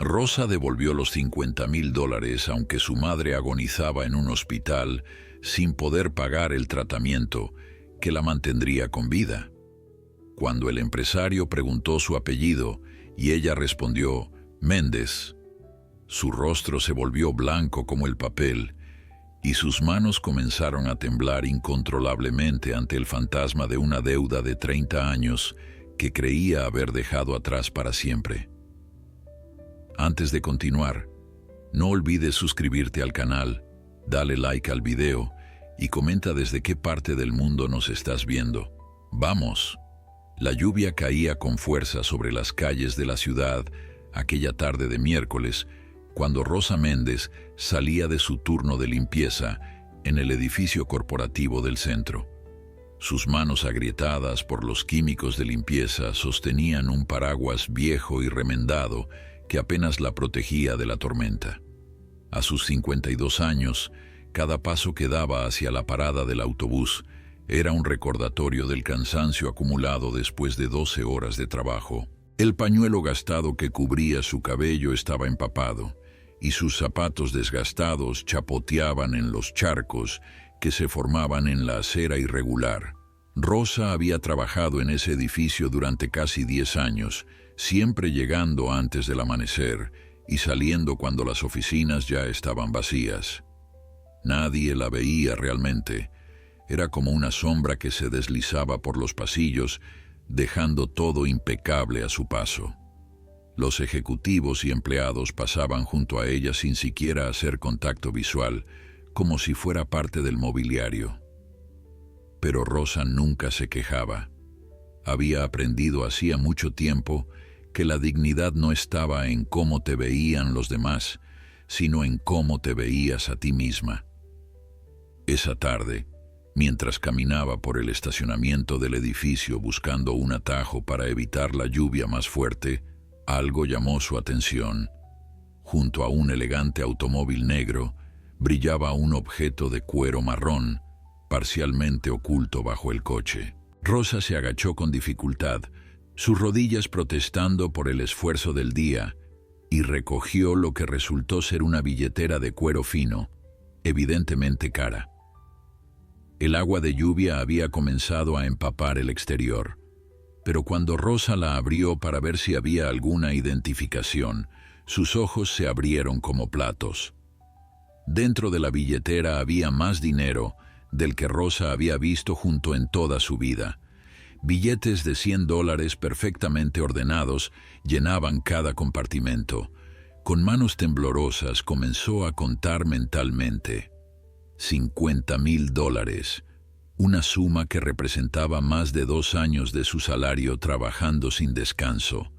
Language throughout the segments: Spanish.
Rosa devolvió los $50,000 aunque su madre agonizaba en un hospital sin poder pagar el tratamiento que la mantendría con vida. Cuando el empresario preguntó su apellido y ella respondió Méndez, su rostro se volvió blanco como el papel y sus manos comenzaron a temblar incontrolablemente ante el fantasma de una deuda de 30 años que creía haber dejado atrás para siempre. Antes de continuar, no olvides suscribirte al canal, dale like al video y comenta desde qué parte del mundo nos estás viendo. ¡Vamos! La lluvia caía con fuerza sobre las calles de la ciudad aquella tarde de miércoles, cuando Rosa Méndez salía de su turno de limpieza en el edificio corporativo del centro. Sus manos agrietadas por los químicos de limpieza sostenían un paraguas viejo y remendado que apenas la protegía de la tormenta. A sus 52 años, cada paso que daba hacia la parada del autobús era un recordatorio del cansancio acumulado después de 12 horas de trabajo. El pañuelo gastado que cubría su cabello estaba empapado, y sus zapatos desgastados chapoteaban en los charcos que se formaban en la acera irregular. Rosa había trabajado en ese edificio durante casi 10 años, siempre llegando antes del amanecer y saliendo cuando las oficinas ya estaban vacías. Nadie la veía realmente. Era como una sombra que se deslizaba por los pasillos, dejando todo impecable a su paso. Los ejecutivos y empleados pasaban junto a ella sin siquiera hacer contacto visual, como si fuera parte del mobiliario. Pero Rosa nunca se quejaba. Había aprendido hacía mucho tiempo que la dignidad no estaba en cómo te veían los demás, sino en cómo te veías a ti misma. Esa tarde, mientras caminaba por el estacionamiento del edificio buscando un atajo para evitar la lluvia más fuerte, algo llamó su atención. Junto a un elegante automóvil negro, brillaba un objeto de cuero marrón, parcialmente oculto bajo el coche. Rosa se agachó con dificultad, sus rodillas protestando por el esfuerzo del día, y recogió lo que resultó ser una billetera de cuero fino, evidentemente cara. El agua de lluvia había comenzado a empapar el exterior, pero cuando Rosa la abrió para ver si había alguna identificación, sus ojos se abrieron como platos. Dentro de la billetera había más dinero del que Rosa había visto junto en toda su vida. Billetes de $100 perfectamente ordenados llenaban cada compartimento. Con manos temblorosas comenzó a contar mentalmente. $50,000, una suma que representaba más de 2 años de su salario trabajando sin descanso.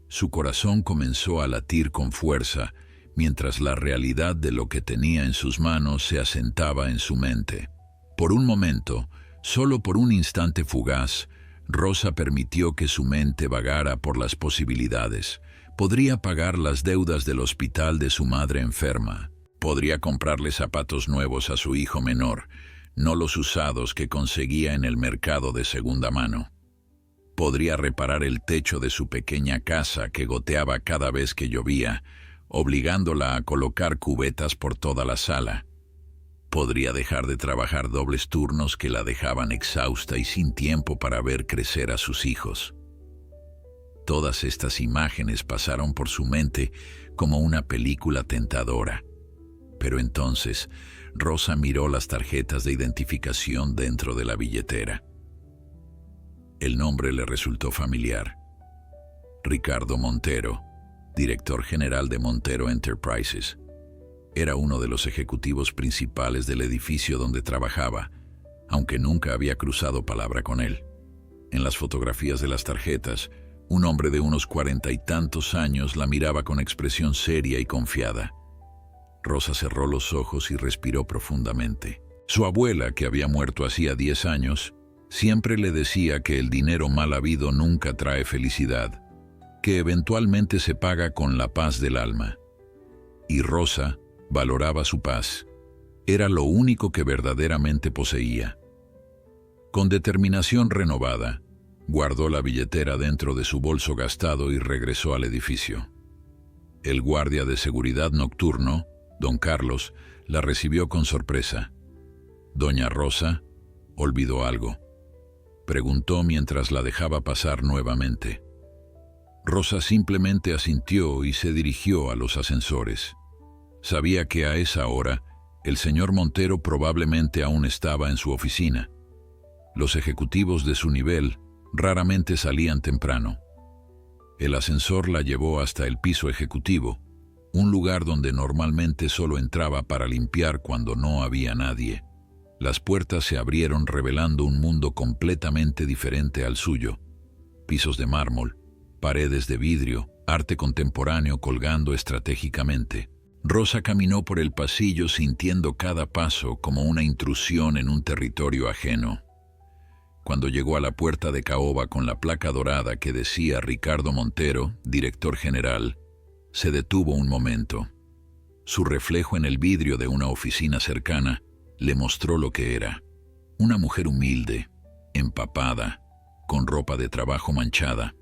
Su corazón comenzó a latir con fuerza, mientras la realidad de lo que tenía en sus manos se asentaba en su mente. Por un momento, solo por un instante fugaz, Rosa permitió que su mente vagara por las posibilidades. Podría pagar las deudas del hospital de su madre enferma. Podría comprarle zapatos nuevos a su hijo menor, no los usados que conseguía en el mercado de segunda mano. Podría reparar el techo de su pequeña casa que goteaba cada vez que llovía, obligándola a colocar cubetas por toda la sala. Podría dejar de trabajar dobles turnos que la dejaban exhausta y sin tiempo para ver crecer a sus hijos. Todas estas imágenes pasaron por su mente como una película tentadora. Pero entonces, Rosa miró las tarjetas de identificación dentro de la billetera. El nombre le resultó familiar. Ricardo Montero, director general de Montero Enterprises. Era uno de los ejecutivos principales del edificio donde trabajaba, aunque nunca había cruzado palabra con él. En las fotografías de las tarjetas, un hombre de unos 40 y tantos años la miraba con expresión seria y confiada. Rosa cerró los ojos y respiró profundamente. Su abuela, que había muerto hacía 10 años, siempre le decía que el dinero mal habido nunca trae felicidad, que eventualmente se paga con la paz del alma. Y Rosa valoraba su paz. Era lo único que verdaderamente poseía. Con determinación renovada, guardó la billetera dentro de su bolso gastado y regresó al edificio. El guardia de seguridad nocturno, don Carlos, la recibió con sorpresa. «Doña Rosa, ¿olvidó algo?», preguntó mientras la dejaba pasar nuevamente. Rosa simplemente asintió y se dirigió a los ascensores. Sabía que a esa hora el señor Montero probablemente aún estaba en su oficina. Los ejecutivos de su nivel raramente salían temprano. El ascensor la llevó hasta el piso ejecutivo, un lugar donde normalmente solo entraba para limpiar cuando no había nadie. Las puertas se abrieron revelando un mundo completamente diferente al suyo. Pisos de mármol, paredes de vidrio, arte contemporáneo colgando estratégicamente. Rosa caminó por el pasillo sintiendo cada paso como una intrusión en un territorio ajeno. Cuando llegó a la puerta de caoba con la placa dorada que decía Ricardo Montero, director general, se detuvo un momento. Su reflejo en el vidrio de una oficina cercana le mostró lo que era. Una mujer humilde, empapada, con ropa de trabajo manchada,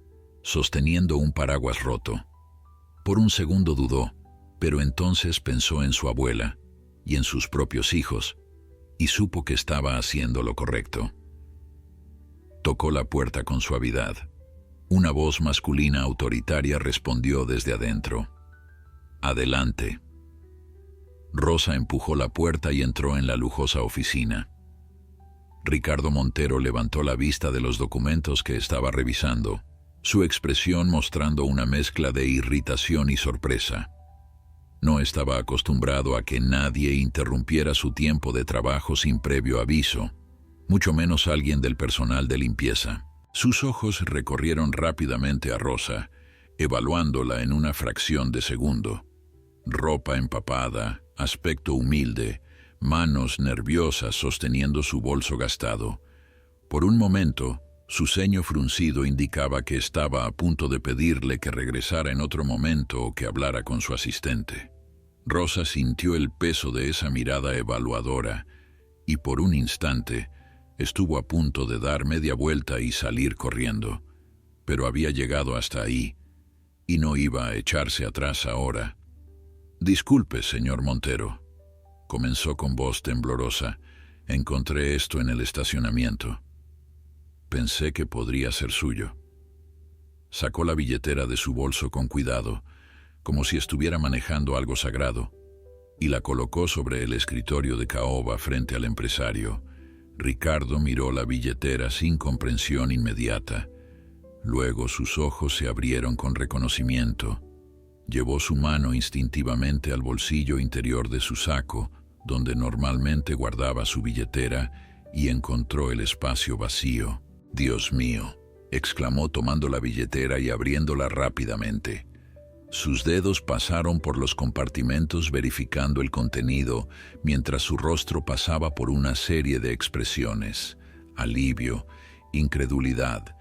sosteniendo un paraguas roto. Por un segundo dudó, pero entonces pensó en su abuela y en sus propios hijos, y supo que estaba haciendo lo correcto. Tocó la puerta con suavidad. Una voz masculina autoritaria respondió desde adentro. «Adelante». Rosa empujó la puerta y entró en la lujosa oficina. Ricardo Montero levantó la vista de los documentos que estaba revisando, su expresión mostrando una mezcla de irritación y sorpresa. No estaba acostumbrado a que nadie interrumpiera su tiempo de trabajo sin previo aviso, mucho menos alguien del personal de limpieza. Sus ojos recorrieron rápidamente a Rosa, evaluándola en una fracción de segundo. Ropa empapada, aspecto humilde, manos nerviosas sosteniendo su bolso gastado. Por un momento, su ceño fruncido indicaba que estaba a punto de pedirle que regresara en otro momento o que hablara con su asistente. Rosa sintió el peso de esa mirada evaluadora y por un instante estuvo a punto de dar media vuelta y salir corriendo, pero había llegado hasta ahí y no iba a echarse atrás ahora. «Disculpe, señor Montero», comenzó con voz temblorosa. «Encontré esto en el estacionamiento. Pensé que podría ser suyo». Sacó la billetera de su bolso con cuidado, como si estuviera manejando algo sagrado, y la colocó sobre el escritorio de caoba frente al empresario. Ricardo miró la billetera sin comprensión inmediata. Luego sus ojos se abrieron con reconocimiento. Llevó su mano instintivamente al bolsillo interior de su saco, donde normalmente guardaba su billetera, y encontró el espacio vacío. «Dios mío», exclamó tomando la billetera y abriéndola rápidamente. Sus dedos pasaron por los compartimentos verificando el contenido, mientras su rostro pasaba por una serie de expresiones: alivio, incredulidad,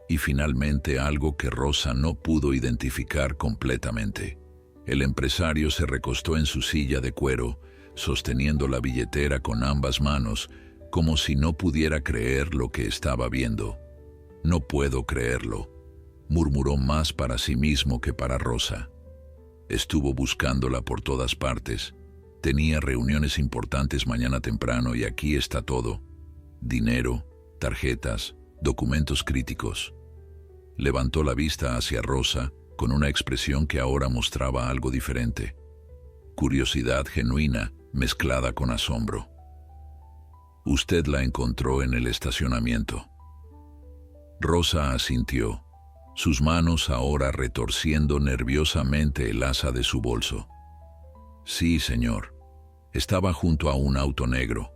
y finalmente algo que Rosa no pudo identificar completamente. El empresario se recostó en su silla de cuero, sosteniendo la billetera con ambas manos, como si no pudiera creer lo que estaba viendo. «No puedo creerlo», murmuró más para sí mismo que para Rosa. Estuvo buscándola por todas partes. Tenía reuniones importantes mañana temprano y aquí está todo: dinero, tarjetas, documentos críticos. Levantó la vista hacia Rosa con una expresión que ahora mostraba algo diferente: curiosidad genuina mezclada con asombro. «Usted la encontró en el estacionamiento». Rosa asintió, sus manos ahora retorciendo nerviosamente el asa de su bolso. «Sí, señor. Estaba junto a un auto negro.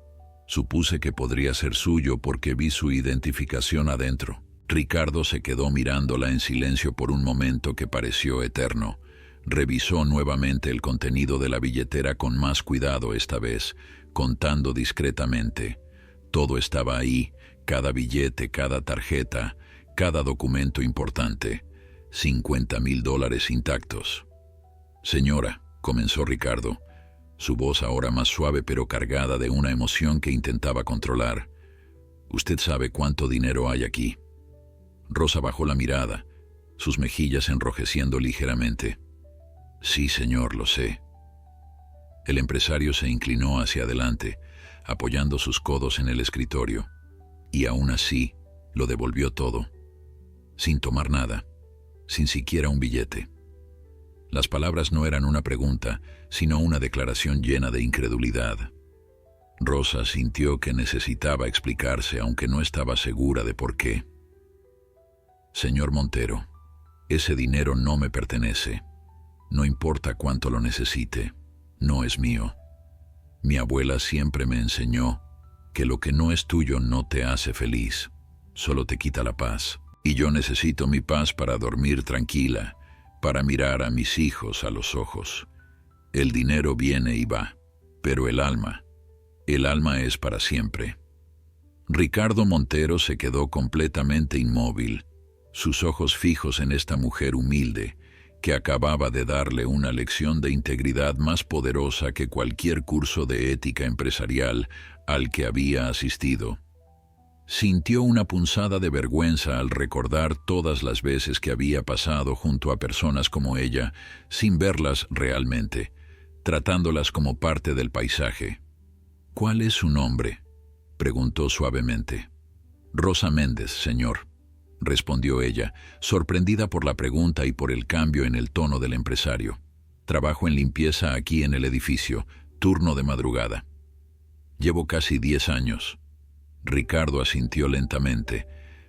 Supuse que podría ser suyo porque vi su identificación adentro». Ricardo se quedó mirándola en silencio por un momento que pareció eterno. Revisó nuevamente el contenido de la billetera con más cuidado esta vez, contando discretamente. Todo estaba ahí, cada billete, cada tarjeta, cada documento importante. $50,000 intactos. «Señora», comenzó Ricardo, su voz ahora más suave pero cargada de una emoción que intentaba controlar. «Usted sabe cuánto dinero hay aquí». Rosa bajó la mirada, sus mejillas enrojeciendo ligeramente. Sí, señor, lo sé. El empresario se inclinó hacia adelante, apoyando sus codos en el escritorio, y aún así lo devolvió todo, sin tomar nada, sin siquiera un billete. Las palabras no eran una pregunta, sino una declaración llena de incredulidad. Rosa sintió que necesitaba explicarse, aunque no estaba segura de por qué. Señor Montero, ese dinero no me pertenece. No importa cuánto lo necesite, no es mío. Mi abuela siempre me enseñó que lo que no es tuyo no te hace feliz, solo te quita la paz. Y yo necesito mi paz para dormir tranquila, para mirar a mis hijos a los ojos. El dinero viene y va, pero el alma es para siempre. Ricardo Montero se quedó completamente inmóvil, sus ojos fijos en esta mujer humilde, que acababa de darle una lección de integridad más poderosa que cualquier curso de ética empresarial al que había asistido. Sintió una punzada de vergüenza al recordar todas las veces que había pasado junto a personas como ella, sin verlas realmente, tratándolas como parte del paisaje. «¿Cuál es su nombre?», preguntó suavemente. «Rosa Méndez, señor», respondió ella, sorprendida por la pregunta y por el cambio en el tono del empresario. «Trabajo en limpieza aquí en el edificio, turno de madrugada. Llevo casi 10 años». Ricardo asintió lentamente,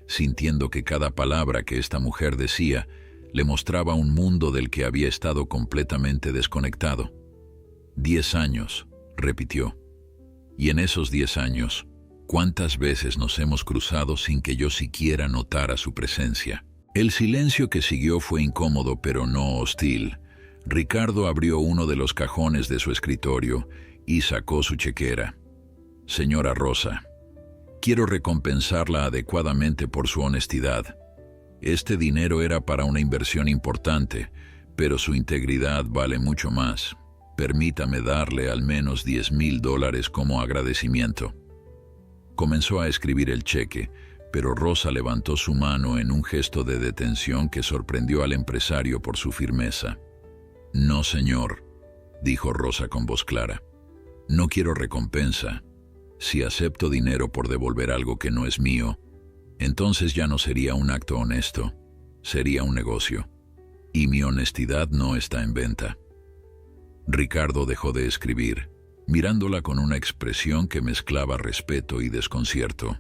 sintiendo que cada palabra que esta mujer decía le mostraba un mundo del que había estado completamente desconectado. 10 años, repitió. Y en esos 10 años, ¿cuántas veces nos hemos cruzado sin que yo siquiera notara su presencia? El silencio que siguió fue incómodo, pero no hostil. Ricardo abrió uno de los cajones de su escritorio y sacó su chequera. «Señora Rosa, quiero recompensarla adecuadamente por su honestidad. Este dinero era para una inversión importante, pero su integridad vale mucho más. Permítame darle al menos $10,000 como agradecimiento». Comenzó a escribir el cheque, pero Rosa levantó su mano en un gesto de detención que sorprendió al empresario por su firmeza. «No, señor», dijo Rosa con voz clara. «No quiero recompensa. Si acepto dinero por devolver algo que no es mío, entonces ya no sería un acto honesto, sería un negocio. Y mi honestidad no está en venta». Ricardo dejó de escribir, mirándola con una expresión que mezclaba respeto y desconcierto.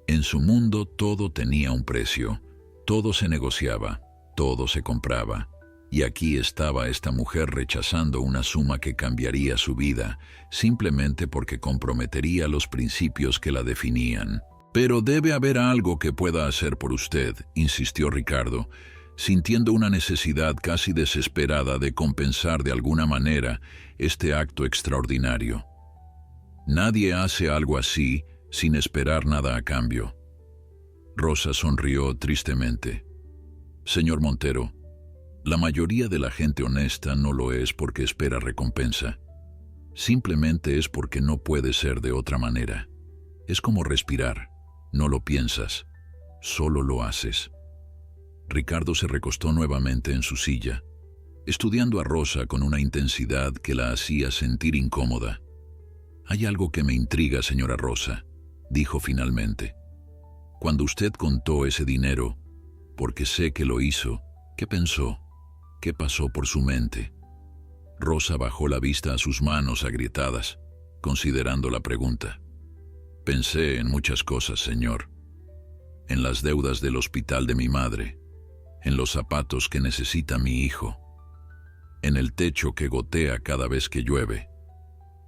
En su mundo todo tenía un precio, todo se negociaba, todo se compraba, y aquí estaba esta mujer rechazando una suma que cambiaría su vida, simplemente porque comprometería los principios que la definían. «Pero debe haber algo que pueda hacer por usted», insistió Ricardo, sintiendo una necesidad casi desesperada de compensar de alguna manera este acto extraordinario. «Nadie hace algo así sin esperar nada a cambio». Rosa sonrió tristemente. «Señor Montero, la mayoría de la gente honesta no lo es porque espera recompensa. Simplemente es porque no puede ser de otra manera. Es como respirar. No lo piensas, solo lo haces». Ricardo se recostó nuevamente en su silla, estudiando a Rosa con una intensidad que la hacía sentir incómoda. «Hay algo que me intriga, señora Rosa», dijo finalmente. «Cuando usted contó ese dinero, porque sé que lo hizo, ¿qué pensó? ¿Qué pasó por su mente?» Rosa bajó la vista a sus manos agrietadas, considerando la pregunta. «Pensé en muchas cosas, señor. En las deudas del hospital de mi madre, en los zapatos que necesita mi hijo, en el techo que gotea cada vez que llueve,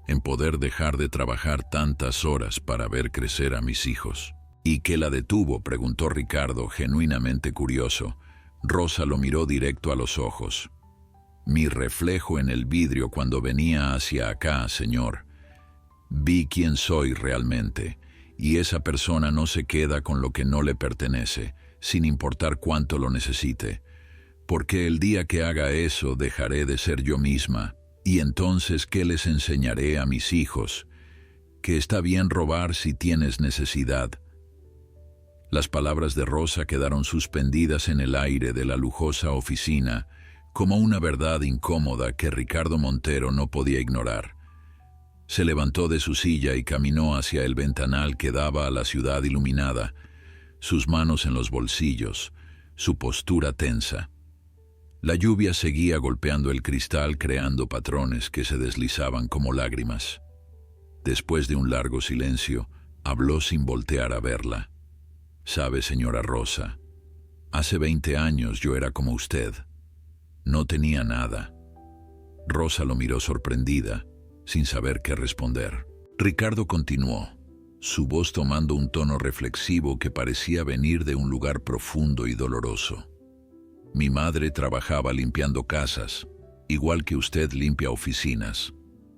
en poder dejar de trabajar tantas horas para ver crecer a mis hijos». «¿Y qué la detuvo?», preguntó Ricardo, genuinamente curioso. Rosa lo miró directo a los ojos. «Mi reflejo en el vidrio cuando venía hacia acá, señor. Vi quién soy realmente, y esa persona no se queda con lo que no le pertenece, sin importar cuánto lo necesite. Porque el día que haga eso dejaré de ser yo misma, y entonces ¿qué les enseñaré a mis hijos? Que está bien robar si tienes necesidad». Las palabras de Rosa quedaron suspendidas en el aire de la lujosa oficina, como una verdad incómoda que Ricardo Montero no podía ignorar. Se levantó de su silla y caminó hacia el ventanal que daba a la ciudad iluminada, sus manos en los bolsillos, su postura tensa. La lluvia seguía golpeando el cristal, creando patrones que se deslizaban como lágrimas. Después de un largo silencio, habló sin voltear a verla. «Sabe, señora Rosa, hace 20 años yo era como usted. No tenía nada». Rosa lo miró sorprendida, sin saber qué responder. Ricardo continuó, su voz tomando un tono reflexivo que parecía venir de un lugar profundo y doloroso. «Mi madre trabajaba limpiando casas, igual que usted limpia oficinas.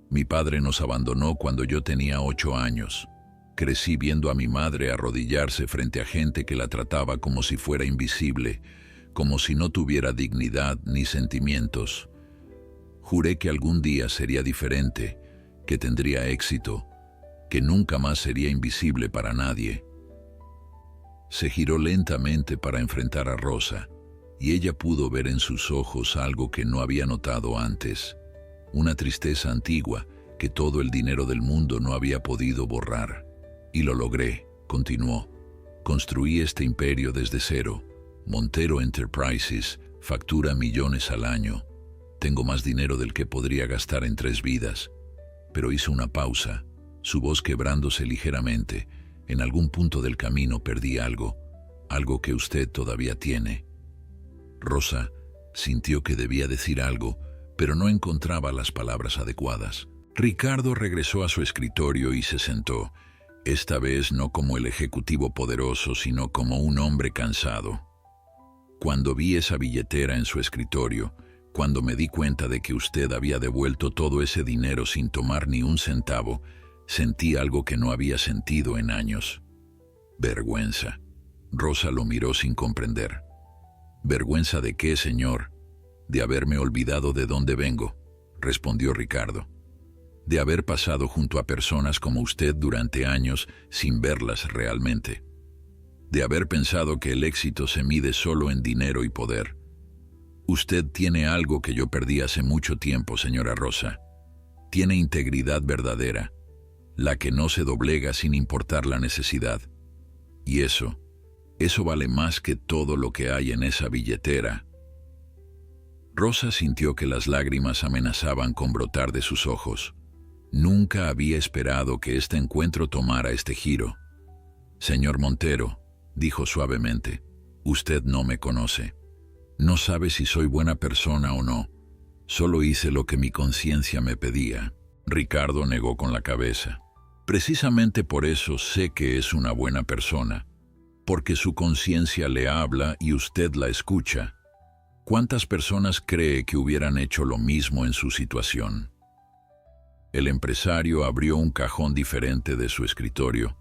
Mi padre nos abandonó cuando yo tenía 8 años. Crecí viendo a mi madre arrodillarse frente a gente que la trataba como si fuera invisible, como si no tuviera dignidad ni sentimientos. Juré que algún día sería diferente, que tendría éxito, que nunca más sería invisible para nadie». Se giró lentamente para enfrentar a Rosa, y ella pudo ver en sus ojos algo que no había notado antes, una tristeza antigua que todo el dinero del mundo no había podido borrar. «Y lo logré», continuó. «Construí este imperio desde cero. Montero Enterprises factura millones al año. Tengo más dinero del que podría gastar en 3 vidas». Pero hizo una pausa, su voz quebrándose ligeramente. «En algún punto del camino perdí algo que usted todavía tiene». Rosa sintió que debía decir algo, pero no encontraba las palabras adecuadas. Ricardo regresó a su escritorio y se sentó, esta vez no como el ejecutivo poderoso, sino como un hombre cansado. «Cuando vi esa billetera en su escritorio, cuando me di cuenta de que usted había devuelto todo ese dinero sin tomar ni un centavo, sentí algo que no había sentido en años. Vergüenza». Rosa lo miró sin comprender. «¿Vergüenza de qué, señor?» «De haberme olvidado de dónde vengo», respondió Ricardo. «De haber pasado junto a personas como usted durante años sin verlas realmente. De haber pensado que el éxito se mide solo en dinero y poder. Usted tiene algo que yo perdí hace mucho tiempo, señora Rosa. Tiene integridad verdadera, la que no se doblega sin importar la necesidad. Y eso vale más que todo lo que hay en esa billetera». Rosa sintió que las lágrimas amenazaban con brotar de sus ojos. Nunca había esperado que este encuentro tomara este giro. «Señor Montero», dijo suavemente, «usted no me conoce. No sabe si soy buena persona o no. Solo hice lo que mi conciencia me pedía». Ricardo negó con la cabeza. «Precisamente por eso sé que es una buena persona, porque su conciencia le habla y usted la escucha. ¿Cuántas personas cree que hubieran hecho lo mismo en su situación?». El empresario abrió un cajón diferente de su escritorio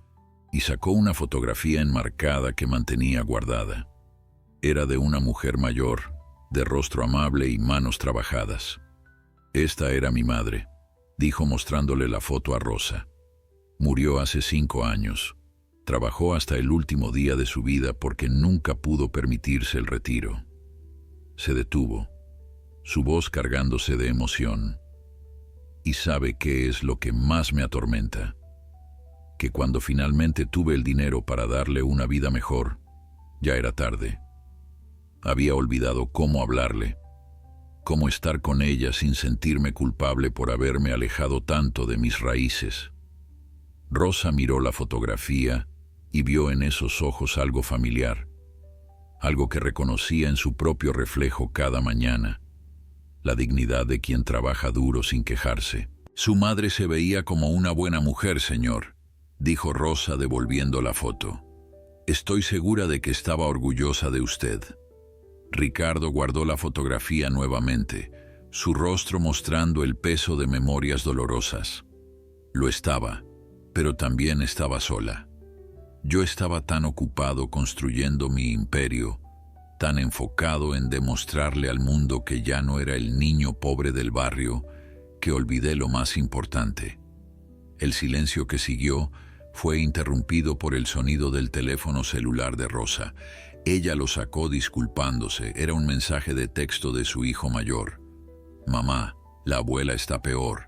y sacó una fotografía enmarcada que mantenía guardada. Era de una mujer mayor, de rostro amable y manos trabajadas. «Esta era mi madre», dijo mostrándole la foto a Rosa. «Murió hace 5 años. Trabajó hasta el último día de su vida porque nunca pudo permitirse el retiro». Se detuvo, su voz cargándose de emoción. «¿Y sabe qué es lo que más me atormenta? Que cuando finalmente tuve el dinero para darle una vida mejor, ya era tarde. Había olvidado cómo hablarle, cómo estar con ella sin sentirme culpable por haberme alejado tanto de mis raíces». Rosa miró la fotografía y vio en esos ojos algo familiar, algo que reconocía en su propio reflejo cada mañana, la dignidad de quien trabaja duro sin quejarse. «Su madre se veía como una buena mujer, señor», dijo Rosa devolviendo la foto. «Estoy segura de que estaba orgullosa de usted». Ricardo guardó la fotografía nuevamente, su rostro mostrando el peso de memorias dolorosas. Lo estaba, pero también estaba sola. Yo estaba tan ocupado construyendo mi imperio, tan enfocado en demostrarle al mundo que ya no era el niño pobre del barrio, que olvidé lo más importante. El silencio que siguió fue interrumpido por el sonido del teléfono celular de Rosa. Ella lo sacó disculpándose. Era un mensaje de texto de su hijo mayor. Mamá, la abuela está peor.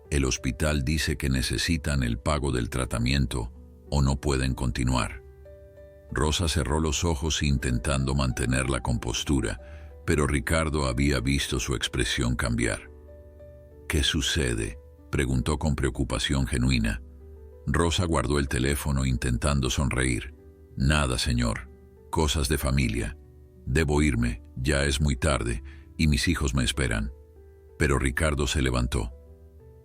El hospital dice que necesitan el pago del tratamiento o no pueden continuar. Rosa cerró los ojos intentando mantener la compostura, pero Ricardo había visto su expresión cambiar. ¿Qué sucede?, preguntó con preocupación genuina. Rosa guardó el teléfono intentando sonreír. Nada, señor. Cosas de familia. Debo irme, ya es muy tarde y mis hijos me esperan. Pero Ricardo se levantó.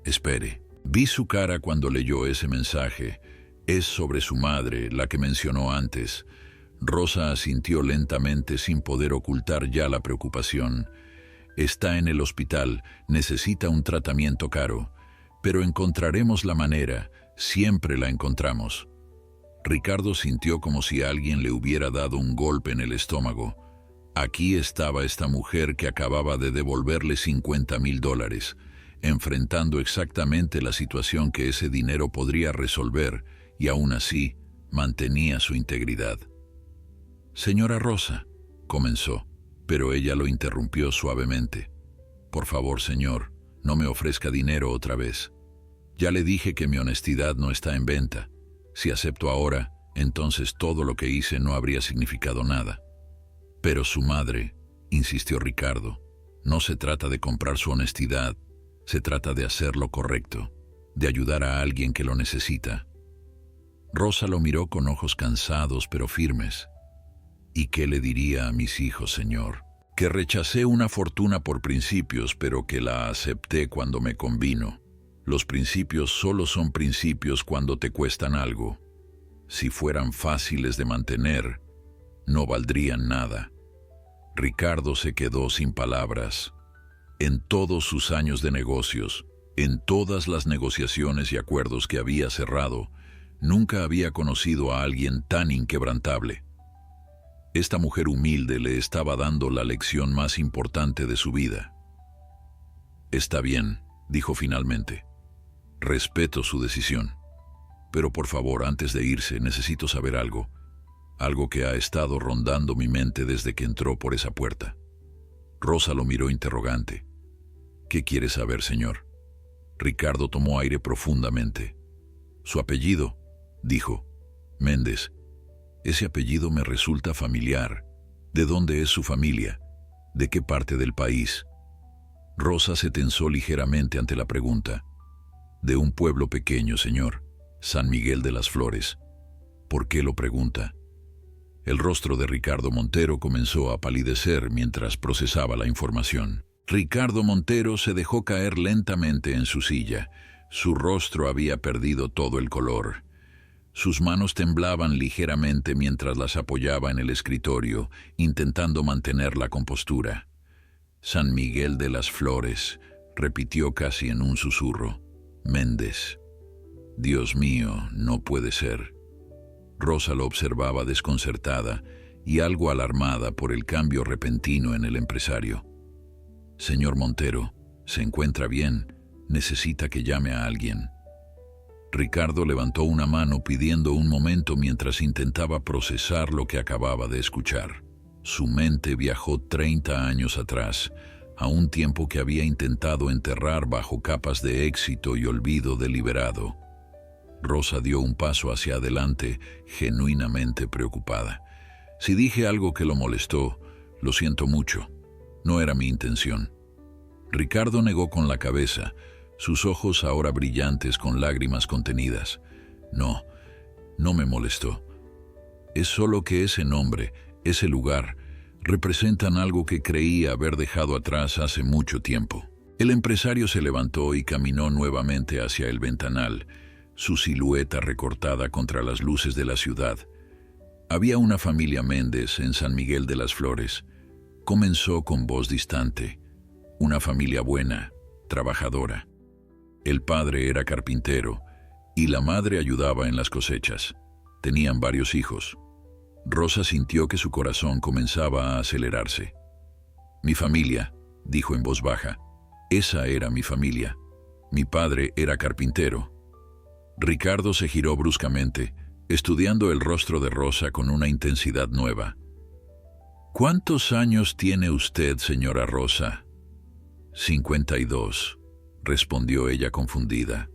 Espere. Vi su cara cuando leyó ese mensaje. Es sobre su madre, la que mencionó antes. Rosa asintió lentamente sin poder ocultar ya la preocupación. Está en el hospital, necesita un tratamiento caro, pero encontraremos la manera, siempre la encontramos. Ricardo sintió como si alguien le hubiera dado un golpe en el estómago. Aquí estaba esta mujer que acababa de devolverle $50,000, enfrentando exactamente la situación que ese dinero podría resolver, y aún así mantenía su integridad. Señora Rosa, comenzó, pero ella lo interrumpió suavemente. Por favor, señor, no me ofrezca dinero otra vez. Ya le dije que mi honestidad no está en venta. Si acepto ahora, entonces todo lo que hice no habría significado nada. Pero su madre, insistió Ricardo, no se trata de comprar su honestidad, se trata de hacer lo correcto, de ayudar a alguien que lo necesita. Rosa lo miró con ojos cansados pero firmes. ¿Y qué le diría a mis hijos, señor? Que rechacé una fortuna por principios, pero que la acepté cuando me convino. Los principios solo son principios cuando te cuestan algo. Si fueran fáciles de mantener, no valdrían nada. Ricardo se quedó sin palabras. En todos sus años de negocios, en todas las negociaciones y acuerdos que había cerrado, nunca había conocido a alguien tan inquebrantable. Esta mujer humilde le estaba dando la lección más importante de su vida. Está bien, dijo finalmente. Respeto su decisión. Pero por favor, antes de irse, necesito saber algo. Algo que ha estado rondando mi mente desde que entró por esa puerta. Rosa lo miró interrogante. ¿Qué quiere saber, señor? Ricardo tomó aire profundamente. Su apellido, dijo. Méndez. Ese apellido me resulta familiar. ¿De dónde es su familia? ¿De qué parte del país? Rosa se tensó ligeramente ante la pregunta. De un pueblo pequeño, señor. San Miguel de las Flores. ¿Por qué lo pregunta? El rostro de Ricardo Montero comenzó a palidecer mientras procesaba la información. Ricardo Montero se dejó caer lentamente en su silla. Su rostro había perdido todo el color. Sus manos temblaban ligeramente mientras las apoyaba en el escritorio, intentando mantener la compostura. San Miguel de las Flores, repitió casi en un susurro. Méndez. Dios mío, no puede ser. Rosa lo observaba desconcertada y algo alarmada por el cambio repentino en el empresario. Señor Montero, ¿se encuentra bien? Necesita que llame a alguien. Ricardo levantó una mano pidiendo un momento mientras intentaba procesar lo que acababa de escuchar. Su mente viajó 30 años atrás, a un tiempo que había intentado enterrar bajo capas de éxito y olvido deliberado. Rosa dio un paso hacia adelante, genuinamente preocupada. Si dije algo que lo molestó, lo siento mucho. No era mi intención. Ricardo negó con la cabeza, sus ojos ahora brillantes con lágrimas contenidas. No, no me molestó. Es solo que ese nombre, ese lugar, representan algo que creí haber dejado atrás hace mucho tiempo. El empresario se levantó y caminó nuevamente hacia el ventanal, su silueta recortada contra las luces de la ciudad. Había una familia Méndez en San Miguel de las Flores. Comenzó con voz distante. Una familia buena, trabajadora. El padre era carpintero y la madre ayudaba en las cosechas. Tenían varios hijos. Rosa sintió que su corazón comenzaba a acelerarse. Mi familia, dijo en voz baja. Esa era mi familia. Mi padre era carpintero. Ricardo se giró bruscamente, estudiando el rostro de Rosa con una intensidad nueva. ¿Cuántos años tiene usted, señora Rosa? 52, respondió ella confundida.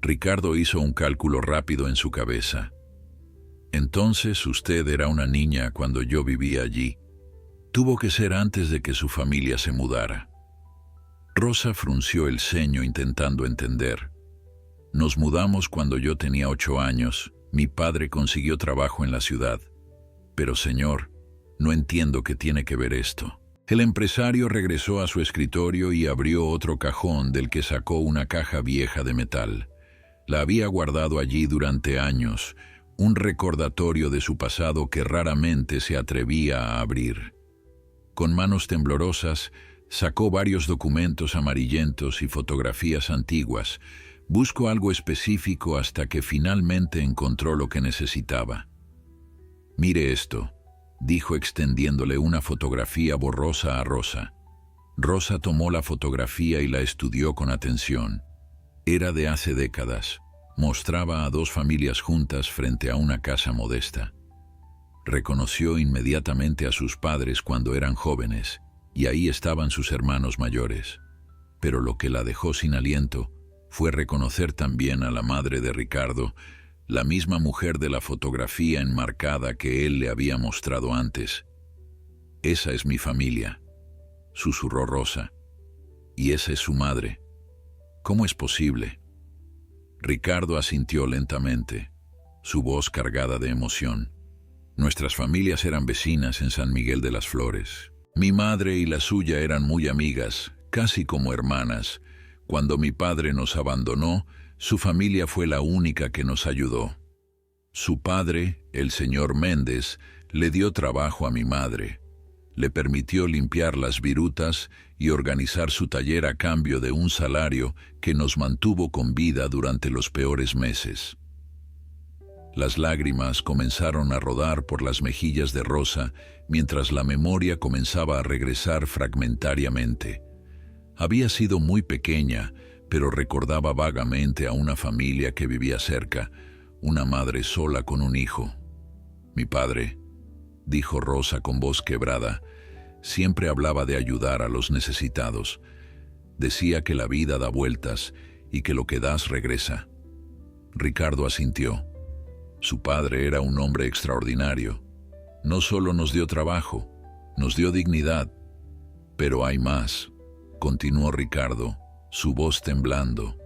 Ricardo hizo un cálculo rápido en su cabeza. Entonces usted era una niña cuando yo vivía allí. Tuvo que ser antes de que su familia se mudara. Rosa frunció el ceño intentando entender. Nos mudamos cuando yo tenía 8 años. Mi padre consiguió trabajo en la ciudad. Pero señor, no entiendo qué tiene que ver esto. El empresario regresó a su escritorio y abrió otro cajón del que sacó una caja vieja de metal. La había guardado allí durante años, un recordatorio de su pasado que raramente se atrevía a abrir. Con manos temblorosas, sacó varios documentos amarillentos y fotografías antiguas. Buscó algo específico hasta que finalmente encontró lo que necesitaba. «Mire esto», dijo extendiéndole una fotografía borrosa a Rosa. Rosa tomó la fotografía y la estudió con atención. Era de hace décadas. Mostraba a 2 familias juntas frente a una casa modesta. Reconoció inmediatamente a sus padres cuando eran jóvenes, y ahí estaban sus hermanos mayores. Pero lo que la dejó sin aliento fue reconocer también a la madre de Ricardo, la misma mujer de la fotografía enmarcada que él le había mostrado antes. «Esa es mi familia», susurró Rosa. «Y esa es su madre. ¿Cómo es posible?» Ricardo asintió lentamente, su voz cargada de emoción. «Nuestras familias eran vecinas en San Miguel de las Flores. Mi madre y la suya eran muy amigas, casi como hermanas. Cuando mi padre nos abandonó, su familia fue la única que nos ayudó. Su padre, el señor Méndez, le dio trabajo a mi madre. Le permitió limpiar las virutas y organizar su taller a cambio de un salario que nos mantuvo con vida durante los peores meses». Las lágrimas comenzaron a rodar por las mejillas de Rosa mientras la memoria comenzaba a regresar fragmentariamente. Había sido muy pequeña, pero recordaba vagamente a una familia que vivía cerca, una madre sola con un hijo. «Mi padre», dijo Rosa con voz quebrada, siempre hablaba de ayudar a los necesitados. Decía que la vida da vueltas y que lo que das regresa. Ricardo asintió. Su padre era un hombre extraordinario. No solo nos dio trabajo, nos dio dignidad. Pero hay más, continuó Ricardo, su voz temblando.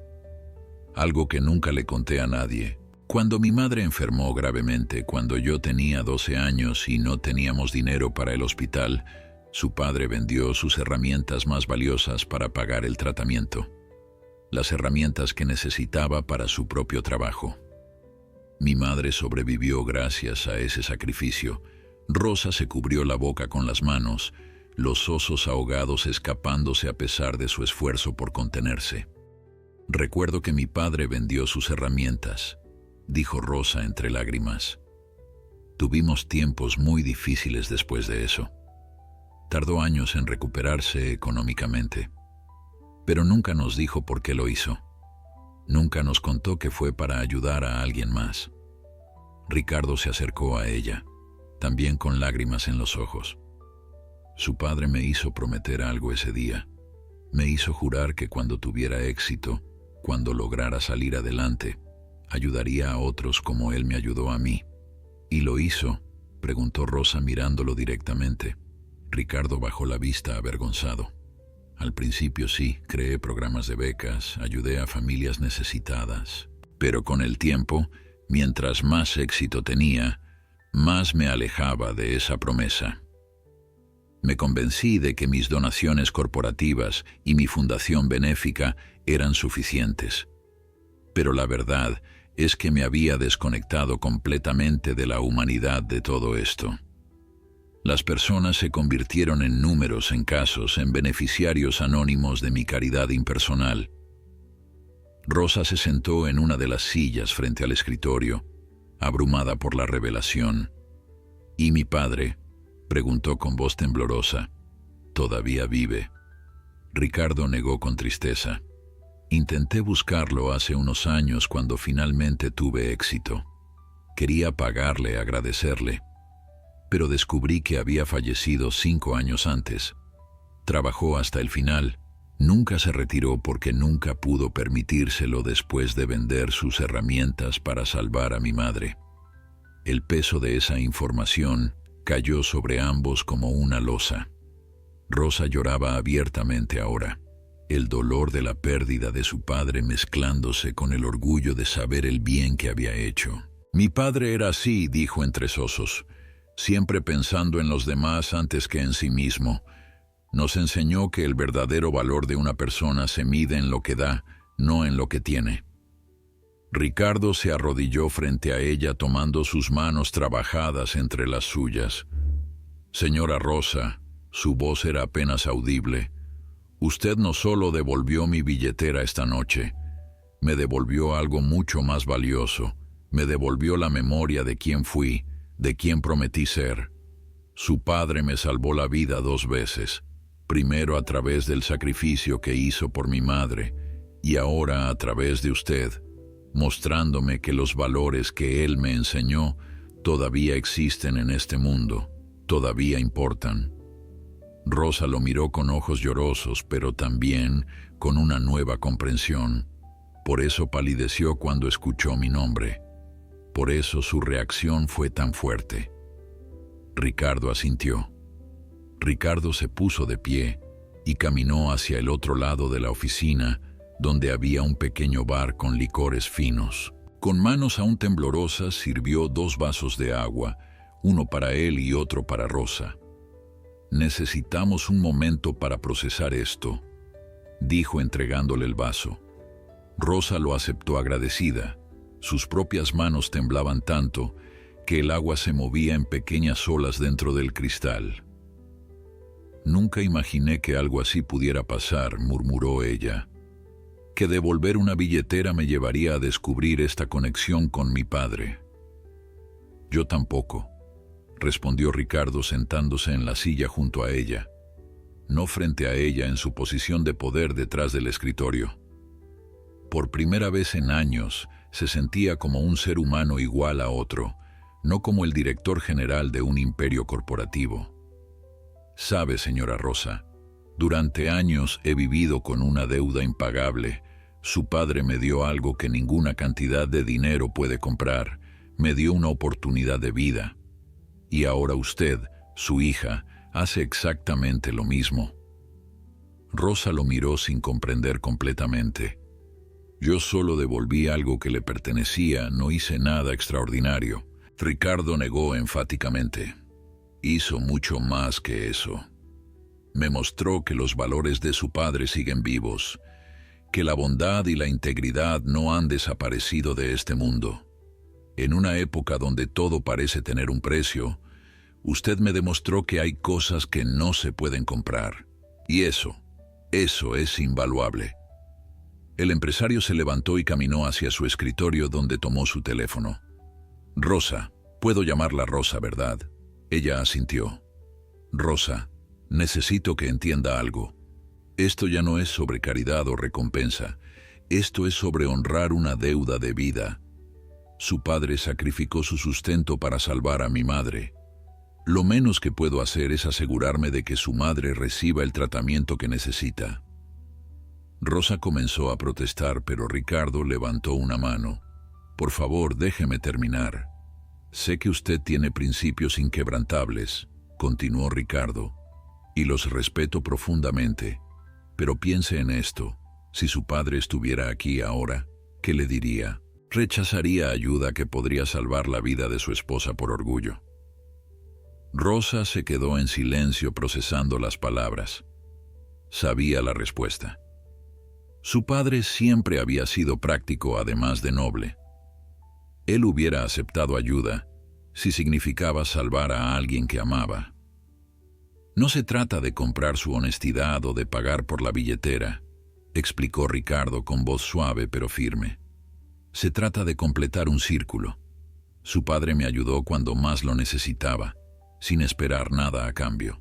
Algo que nunca le conté a nadie. Cuando mi madre enfermó gravemente, cuando yo tenía 12 años y no teníamos dinero para el hospital, su padre vendió sus herramientas más valiosas para pagar el tratamiento. Las herramientas que necesitaba para su propio trabajo. Mi madre sobrevivió gracias a ese sacrificio. Rosa se cubrió la boca con las manos, los sosos ahogados escapándose a pesar de su esfuerzo por contenerse. «Recuerdo que mi padre vendió sus herramientas», dijo Rosa entre lágrimas. «Tuvimos tiempos muy difíciles después de eso. Tardó años en recuperarse económicamente, pero nunca nos dijo por qué lo hizo. Nunca nos contó que fue para ayudar a alguien más». Ricardo se acercó a ella, también con lágrimas en los ojos. «Su padre me hizo prometer algo ese día. Me hizo jurar que cuando tuviera éxito, cuando lograra salir adelante, ayudaría a otros como él me ayudó a mí». «¿Y lo hizo?», preguntó Rosa mirándolo directamente. Ricardo bajó la vista avergonzado. «Al principio sí, creé programas de becas, ayudé a familias necesitadas. Pero con el tiempo, mientras más éxito tenía, más me alejaba de esa promesa. Me convencí de que mis donaciones corporativas y mi fundación benéfica eran suficientes. Pero la verdad es que me había desconectado completamente de la humanidad de todo esto. Las personas se convirtieron en números, en casos, en beneficiarios anónimos de mi caridad impersonal». Rosa se sentó en una de las sillas frente al escritorio, abrumada por la revelación. «¿Y mi padre?», preguntó con voz temblorosa. «Todavía vive». Ricardo negó con tristeza. «Intenté buscarlo hace unos años cuando finalmente tuve éxito. Quería pagarle, agradecerle. pero descubrí que había fallecido 5 años antes. Trabajó hasta el final. Nunca se retiró porque nunca pudo permitírselo después de vender sus herramientas para salvar a mi madre. El peso de esa información cayó sobre ambos como una losa. Rosa lloraba abiertamente ahora, el dolor de la pérdida de su padre mezclándose con el orgullo de saber el bien que había hecho. Mi padre era así, dijo entre sosos, siempre pensando en los demás antes que en sí mismo. Nos enseñó que el verdadero valor de una persona se mide en lo que da, no en lo que tiene. Ricardo se arrodilló frente a ella tomando sus manos trabajadas entre las suyas. Señora Rosa, su voz era apenas audible. Usted no solo devolvió mi billetera esta noche, me devolvió algo mucho más valioso. Me devolvió la memoria de quién fui, de quién prometí ser. Su padre me salvó la vida 2 veces, primero a través del sacrificio que hizo por mi madre, y ahora a través de usted, mostrándome que los valores que él me enseñó todavía existen en este mundo, todavía importan. Rosa lo miró con ojos llorosos, pero también con una nueva comprensión. Por eso palideció cuando escuchó mi nombre. Por eso su reacción fue tan fuerte. Ricardo asintió. Ricardo se puso de pie y caminó hacia el otro lado de la oficina, donde había un pequeño bar con licores finos. Con manos aún temblorosas sirvió 2 vasos de agua, uno para él y otro para Rosa. Necesitamos un momento para procesar esto, dijo entregándole el vaso. Rosa lo aceptó agradecida. Sus propias manos temblaban tanto que el agua se movía en pequeñas olas dentro del cristal. Nunca imaginé que algo así pudiera pasar, murmuró ella. Que devolver una billetera me llevaría a descubrir esta conexión con mi padre. Yo tampoco, respondió Ricardo sentándose en la silla junto a ella, no frente a ella en su posición de poder detrás del escritorio. Por primera vez en años, se sentía como un ser humano igual a otro, no como el director general de un imperio corporativo. Sabe, señora Rosa, durante años he vivido con una deuda impagable. Su padre me dio algo que ninguna cantidad de dinero puede comprar. Me dio una oportunidad de vida. Y ahora usted, su hija, hace exactamente lo mismo. Rosa lo miró sin comprender completamente. Yo solo devolví algo que le pertenecía, no hice nada extraordinario. Ricardo negó enfáticamente. Hizo mucho más que eso. Me mostró que los valores de su padre siguen vivos, que la bondad y la integridad no han desaparecido de este mundo. En una época donde todo parece tener un precio, usted me demostró que hay cosas que no se pueden comprar. Y eso es invaluable. El empresario se levantó y caminó hacia su escritorio donde tomó su teléfono. Rosa, puedo llamarla Rosa, ¿verdad? Ella asintió. Rosa, necesito que entienda algo. Esto ya no es sobre caridad o recompensa. Esto es sobre honrar una deuda de vida. Su padre sacrificó su sustento para salvar a mi madre. Lo menos que puedo hacer es asegurarme de que su madre reciba el tratamiento que necesita. Rosa comenzó a protestar, pero Ricardo levantó una mano. Por favor, déjeme terminar. Sé que usted tiene principios inquebrantables, continuó Ricardo, y los respeto profundamente. Pero piense en esto. Si su padre estuviera aquí ahora, ¿qué le diría? Rechazaría ayuda que podría salvar la vida de su esposa por orgullo. Rosa se quedó en silencio procesando las palabras. Sabía la respuesta. Su padre siempre había sido práctico además de noble. Él hubiera aceptado ayuda si significaba salvar a alguien que amaba. No se trata de comprar su honestidad o de pagar por la billetera, explicó Ricardo con voz suave pero firme. Se trata de completar un círculo. Su padre me ayudó cuando más lo necesitaba, sin esperar nada a cambio.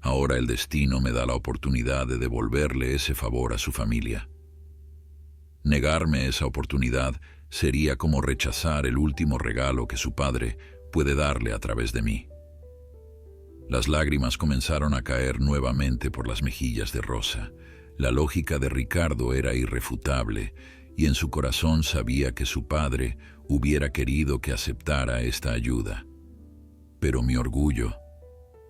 Ahora el destino me da la oportunidad de devolverle ese favor a su familia. Negarme esa oportunidad sería como rechazar el último regalo que su padre puede darle a través de mí. Las lágrimas comenzaron a caer nuevamente por las mejillas de Rosa. La lógica de Ricardo era irrefutable, y en su corazón sabía que su padre hubiera querido que aceptara esta ayuda. Pero mi orgullo,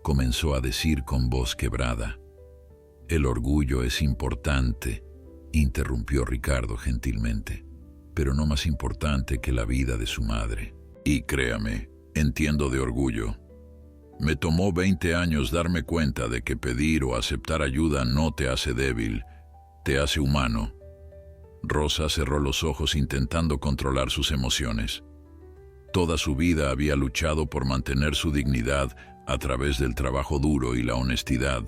comenzó a decir con voz quebrada. El orgullo es importante, interrumpió Ricardo gentilmente, pero no más importante que la vida de su madre. Y créame, entiendo de orgullo. Me tomó 20 años darme cuenta de que pedir o aceptar ayuda no te hace débil, te hace humano. Rosa cerró los ojos intentando controlar sus emociones. Toda su vida había luchado por mantener su dignidad a través del trabajo duro y la honestidad.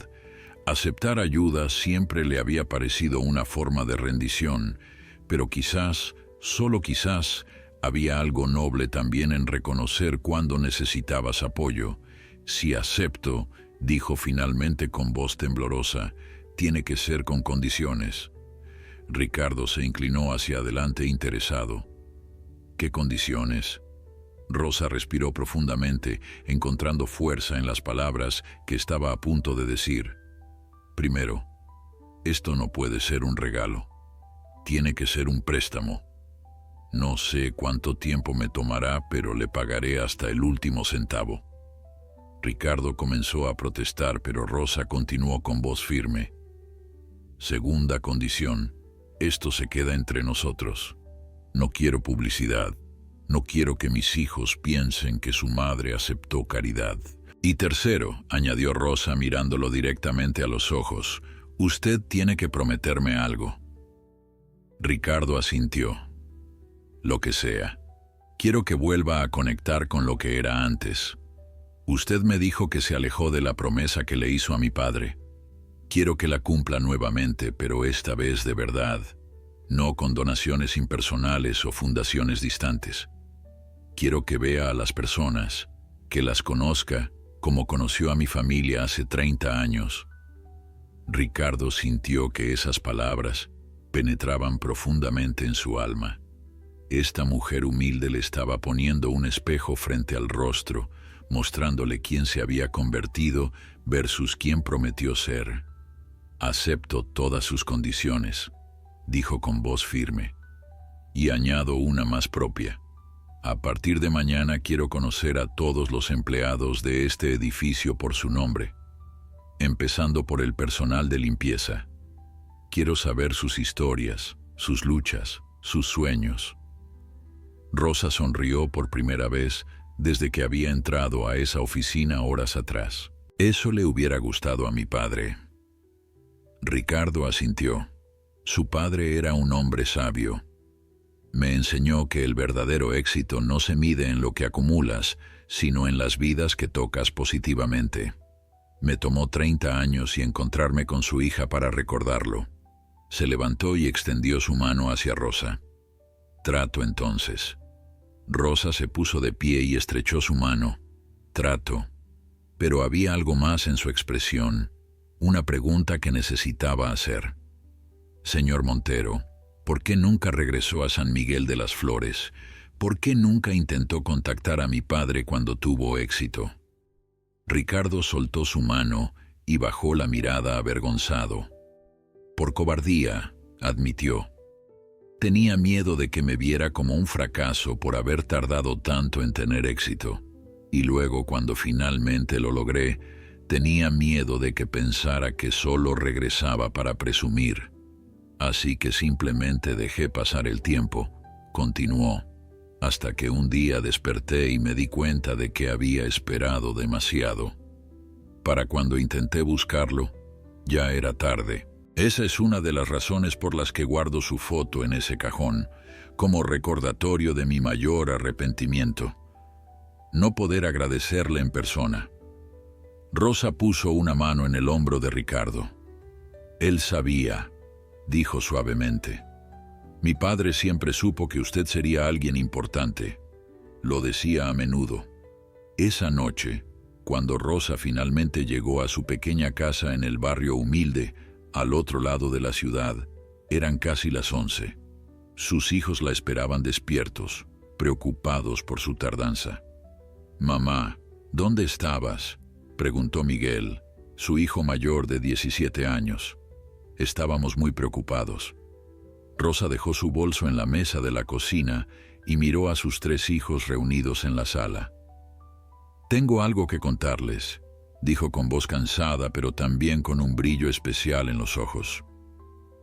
Aceptar ayuda siempre le había parecido una forma de rendición, pero quizás, solo quizás, había algo noble también en reconocer cuando necesitabas apoyo. Si acepto, dijo finalmente con voz temblorosa, tiene que ser con condiciones. Ricardo se inclinó hacia adelante interesado. ¿Qué condiciones? Rosa respiró profundamente, encontrando fuerza en las palabras que estaba a punto de decir. Primero, esto no puede ser un regalo. Tiene que ser un préstamo. No sé cuánto tiempo me tomará, pero le pagaré hasta el último centavo. Ricardo comenzó a protestar, pero Rosa continuó con voz firme. Segunda condición, esto se queda entre nosotros. No quiero publicidad. No quiero que mis hijos piensen que su madre aceptó caridad. Y tercero, añadió Rosa mirándolo directamente a los ojos, usted tiene que prometerme algo. Ricardo asintió. Lo que sea. Quiero que vuelva a conectar con lo que era antes. Usted me dijo que se alejó de la promesa que le hizo a mi padre. Quiero que la cumpla nuevamente, pero esta vez de verdad, no con donaciones impersonales o fundaciones distantes. Quiero que vea a las personas, que las conozca como conoció a mi familia hace 30 años. Ricardo sintió que esas palabras penetraban profundamente en su alma. Esta mujer humilde le estaba poniendo un espejo frente al rostro, mostrándole quién se había convertido versus quién prometió ser. Acepto todas sus condiciones, dijo con voz firme, y añado una más propia. A partir de mañana quiero conocer a todos los empleados de este edificio por su nombre, empezando por el personal de limpieza. Quiero saber sus historias, sus luchas, sus sueños. Rosa sonrió por primera vez desde que había entrado a esa oficina horas atrás. Eso le hubiera gustado a mi padre. Ricardo asintió. Su padre era un hombre sabio. Me enseñó que el verdadero éxito no se mide en lo que acumulas, sino en las vidas que tocas positivamente. Me tomó 30 años y encontrarme con su hija para recordarlo. Se levantó y extendió su mano hacia Rosa. Trato entonces. Rosa se puso de pie y estrechó su mano. Trato. Pero había algo más en su expresión, una pregunta que necesitaba hacer. Señor Montero, ¿por qué nunca regresó a San Miguel de las Flores? ¿Por qué nunca intentó contactar a mi padre cuando tuvo éxito? Ricardo soltó su mano y bajó la mirada avergonzado. Por cobardía, admitió. Tenía miedo de que me viera como un fracaso por haber tardado tanto en tener éxito. Y luego, cuando finalmente lo logré, tenía miedo de que pensara que solo regresaba para presumir. Así que simplemente dejé pasar el tiempo, continuó, hasta que un día desperté y me di cuenta de que había esperado demasiado. Para cuando intenté buscarlo, ya era tarde. Esa es una de las razones por las que guardo su foto en ese cajón, como recordatorio de mi mayor arrepentimiento. No poder agradecerle en persona. Rosa puso una mano en el hombro de Ricardo. Él sabía, dijo suavemente. Mi padre siempre supo que usted sería alguien importante. Lo decía a menudo. Esa noche, cuando Rosa finalmente llegó a su pequeña casa en el barrio humilde, al otro lado de la ciudad, eran casi las 11. Sus hijos la esperaban despiertos, preocupados por su tardanza. Mamá, ¿dónde estabas?, preguntó Miguel, su hijo mayor de 17 años. Estábamos muy preocupados. Rosa dejó su bolso en la mesa de la cocina y miró a sus 3 hijos reunidos en la sala. «Tengo algo que contarles», dijo con voz cansada, pero también con un brillo especial en los ojos.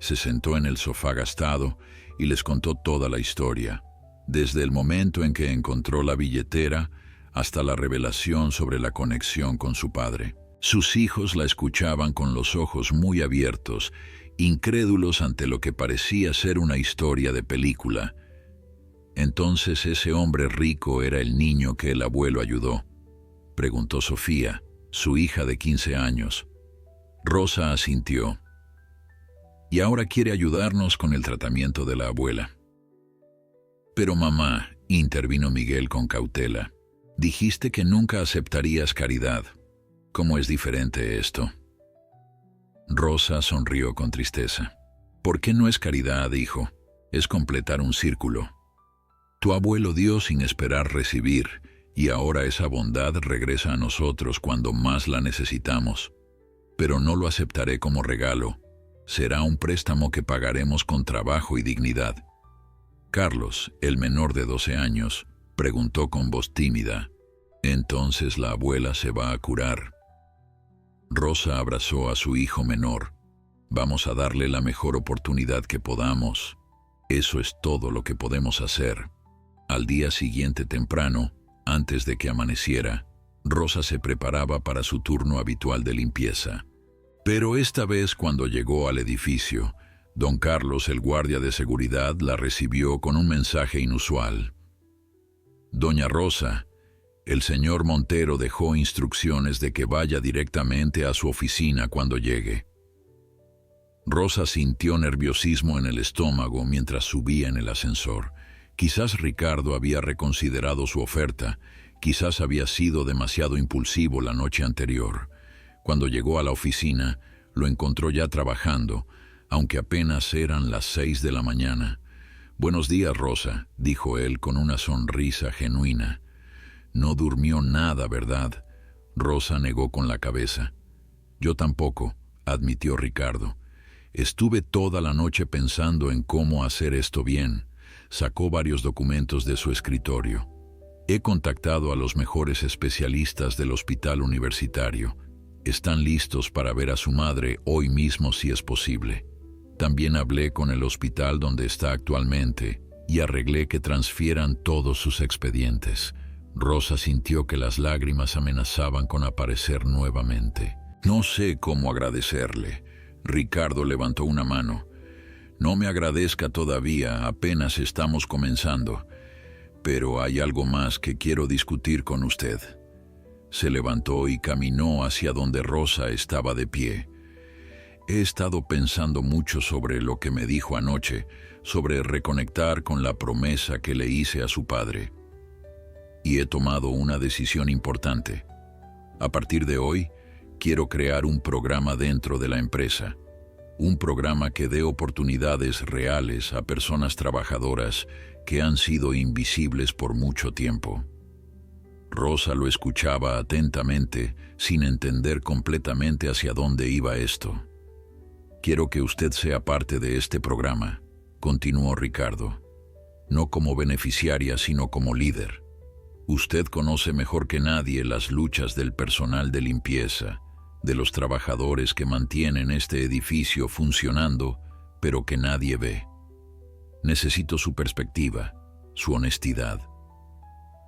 Se sentó en el sofá gastado y les contó toda la historia, desde el momento en que encontró la billetera hasta la revelación sobre la conexión con su padre. Sus hijos la escuchaban con los ojos muy abiertos, incrédulos ante lo que parecía ser una historia de película. «¿Entonces ese hombre rico era el niño que el abuelo ayudó?», preguntó Sofía, su hija de 15 años. Rosa asintió. «Y ahora quiere ayudarnos con el tratamiento de la abuela». «Pero mamá», intervino Miguel con cautela, «dijiste que nunca aceptarías caridad. ¿Cómo es diferente esto?». Rosa sonrió con tristeza. «¿Por qué no es caridad, hijo? Es completar un círculo. Tu abuelo dio sin esperar recibir, y ahora esa bondad regresa a nosotros cuando más la necesitamos. Pero no lo aceptaré como regalo. Será un préstamo que pagaremos con trabajo y dignidad». Carlos, el menor de 12 años, preguntó con voz tímida: «¿Entonces la abuela se va a curar?». Rosa abrazó a su hijo menor. «Vamos a darle la mejor oportunidad que podamos. Eso es todo lo que podemos hacer». Al día siguiente temprano, antes de que amaneciera, Rosa se preparaba para su turno habitual de limpieza. Pero esta vez, cuando llegó al edificio, don Carlos, el guardia de seguridad, la recibió con un mensaje inusual. «Doña Rosa, el señor Montero dejó instrucciones de que vaya directamente a su oficina cuando llegue». Rosa sintió nerviosismo en el estómago mientras subía en el ascensor. Quizás Ricardo había reconsiderado su oferta, quizás había sido demasiado impulsivo la noche anterior. Cuando llegó a la oficina, lo encontró ya trabajando, aunque apenas eran las 6 de la mañana. «Buenos días, Rosa», dijo él con una sonrisa genuina. «No durmió nada, ¿verdad?». Rosa negó con la cabeza. «Yo tampoco», admitió Ricardo. «Estuve toda la noche pensando en cómo hacer esto bien». Sacó varios documentos de su escritorio. «He contactado a los mejores especialistas del hospital universitario. Están listos para ver a su madre hoy mismo si es posible. También hablé con el hospital donde está actualmente y arreglé que transfieran todos sus expedientes». Rosa sintió que las lágrimas amenazaban con aparecer nuevamente. «No sé cómo agradecerle». Ricardo levantó una mano. «No me agradezca todavía, apenas estamos comenzando. Pero hay algo más que quiero discutir con usted». Se levantó y caminó hacia donde Rosa estaba de pie. «He estado pensando mucho sobre lo que me dijo anoche, sobre reconectar con la promesa que le hice a su padre. Y he tomado una decisión importante. A partir de hoy, quiero crear un programa dentro de la empresa. Un programa que dé oportunidades reales a personas trabajadoras que han sido invisibles por mucho tiempo». Rosa lo escuchaba atentamente, sin entender completamente hacia dónde iba esto. «Quiero que usted sea parte de este programa», continuó Ricardo. «No como beneficiaria, sino como líder. Usted conoce mejor que nadie las luchas del personal de limpieza, de los trabajadores que mantienen este edificio funcionando, pero que nadie ve. Necesito su perspectiva, su honestidad».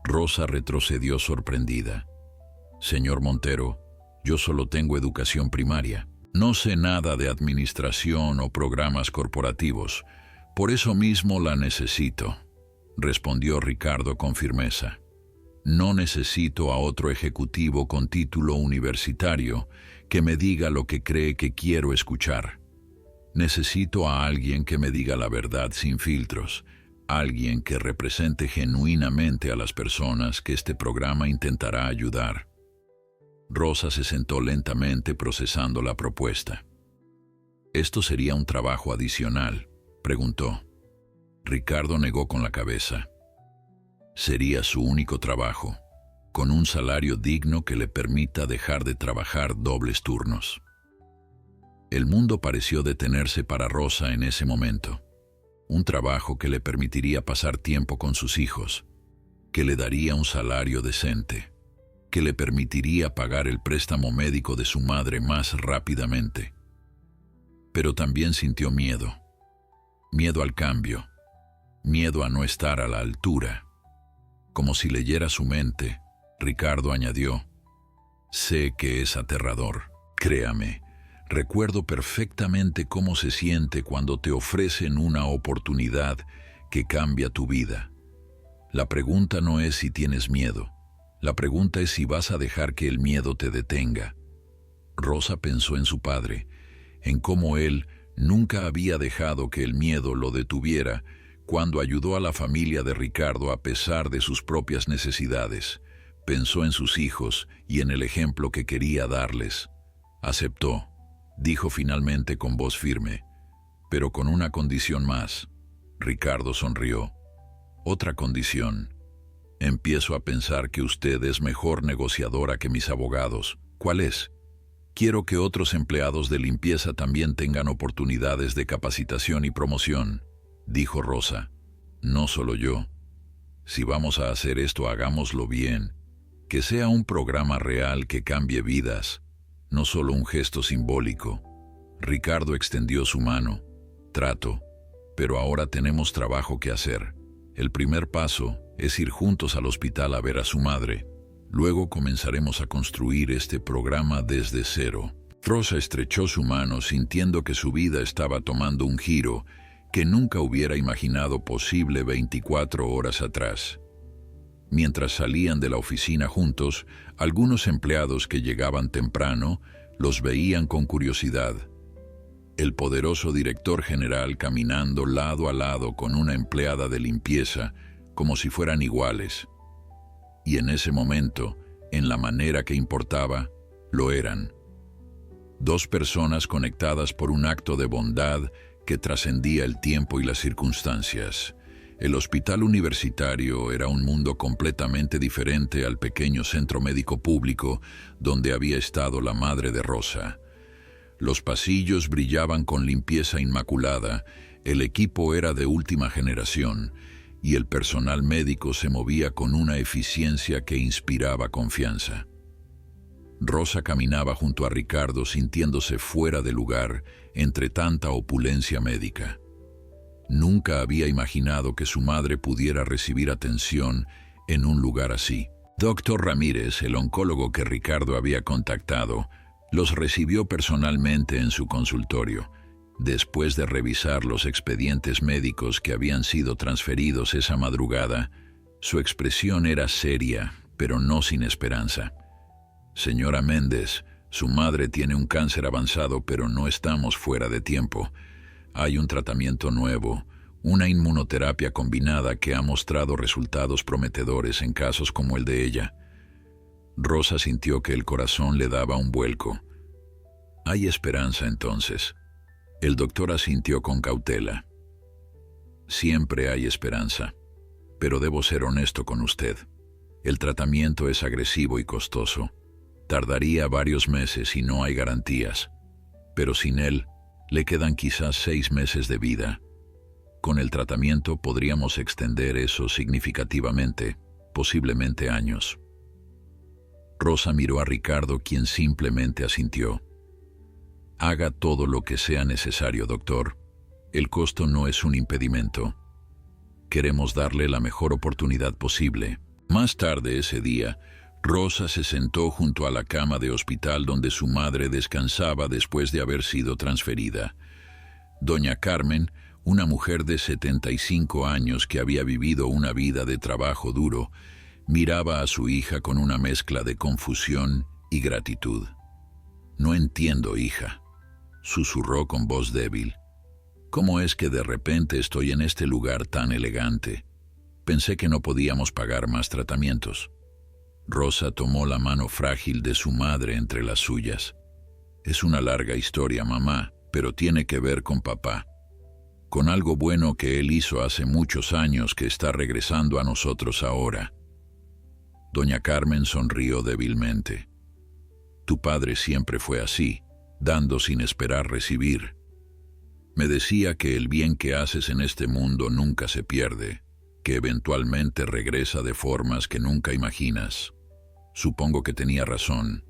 Rosa retrocedió sorprendida. «Señor Montero, yo solo tengo educación primaria. No sé nada de administración o programas corporativos. Por eso mismo la necesito», respondió Ricardo con firmeza. «No necesito a otro ejecutivo con título universitario que me diga lo que cree que quiero escuchar. Necesito a alguien que me diga la verdad sin filtros, alguien que represente genuinamente a las personas que este programa intentará ayudar». Rosa se sentó lentamente procesando la propuesta. «¿Esto sería un trabajo adicional?», preguntó. Ricardo negó con la cabeza. «Sería su único trabajo. con un salario digno que le permita dejar de trabajar dobles turnos. El mundo pareció detenerse para Rosa en ese momento. Un trabajo que le permitiría pasar tiempo con sus hijos, que le daría un salario decente, que le permitiría pagar el préstamo médico de su madre más rápidamente. Pero también sintió miedo. Miedo al cambio. Miedo a no estar a la altura. Como si leyera su mente, Ricardo añadió: «Sé que es aterrador. Créame, recuerdo perfectamente cómo se siente cuando te ofrecen una oportunidad que cambia tu vida. La pregunta no es si tienes miedo. La pregunta es si vas a dejar que el miedo te detenga». Rosa pensó en su padre, en cómo él nunca había dejado que el miedo lo detuviera cuando ayudó a la familia de Ricardo a pesar de sus propias necesidades. Pensó en sus hijos y en el ejemplo que quería darles. «Aceptó», dijo finalmente con voz firme, «pero con una condición más». Ricardo sonrió. «Otra condición. Empiezo a pensar que usted es mejor negociadora que mis abogados». «¿Cuál es?» «Quiero que otros empleados de limpieza también tengan oportunidades de capacitación y promoción», dijo Rosa. «No solo yo. Si vamos a hacer esto, hagámoslo bien. Que sea un programa real que cambie vidas, no solo un gesto simbólico». Ricardo extendió su mano. «Trato, pero ahora tenemos trabajo que hacer. El primer paso es ir juntos al hospital a ver a su madre. Luego comenzaremos a construir este programa desde cero». Rosa estrechó su mano sintiendo que su vida estaba tomando un giro que nunca hubiera imaginado posible 24 horas atrás. Mientras salían de la oficina juntos, algunos empleados que llegaban temprano los veían con curiosidad. El poderoso director general caminando lado a lado con una empleada de limpieza, como si fueran iguales. Y en ese momento, en la manera que importaba, lo eran. Dos personas conectadas por un acto de bondad que trascendía el tiempo y las circunstancias. El hospital universitario era un mundo completamente diferente al pequeño centro médico público donde había estado la madre de Rosa. Los pasillos brillaban con limpieza inmaculada, el equipo era de última generación y el personal médico se movía con una eficiencia que inspiraba confianza. Rosa caminaba junto a Ricardo sintiéndose fuera de lugar entre tanta opulencia médica. Nunca había imaginado que su madre pudiera recibir atención en un lugar así. Dr. Ramírez, el oncólogo que Ricardo había contactado, los recibió personalmente en su consultorio. Después de revisar los expedientes médicos que habían sido transferidos esa madrugada, su expresión era seria, pero no sin esperanza. «Señora Méndez, su madre tiene un cáncer avanzado, pero no estamos fuera de tiempo. Hay un tratamiento nuevo, una inmunoterapia combinada que ha mostrado resultados prometedores en casos como el de ella». Rosa sintió que el corazón le daba un vuelco. «Hay esperanza entonces». El doctor asintió con cautela. «Siempre hay esperanza, pero debo ser honesto con usted. El tratamiento es agresivo y costoso. Tardaría varios meses y no hay garantías. Pero sin él, le quedan quizás 6 meses de vida. Con el tratamiento podríamos extender eso significativamente, posiblemente años». Rosa miró a Ricardo, quien simplemente asintió. «Haga todo lo que sea necesario, doctor. El costo no es un impedimento. Queremos darle la mejor oportunidad posible». Más tarde ese día, Rosa se sentó junto a la cama de hospital donde su madre descansaba después de haber sido transferida. Doña Carmen, una mujer de 75 años que había vivido una vida de trabajo duro, miraba a su hija con una mezcla de confusión y gratitud. «No entiendo, hija», susurró con voz débil. «¿Cómo es que de repente estoy en este lugar tan elegante? Pensé que no podíamos pagar más tratamientos». Rosa tomó la mano frágil de su madre entre las suyas. «Es una larga historia, mamá, pero tiene que ver con papá. Con algo bueno que él hizo hace muchos años que está regresando a nosotros ahora». Doña Carmen sonrió débilmente. Tu padre siempre fue así, dando sin esperar recibir. Me decía que el bien que haces en este mundo nunca se pierde, que eventualmente regresa de formas que nunca imaginas. Supongo que tenía razón.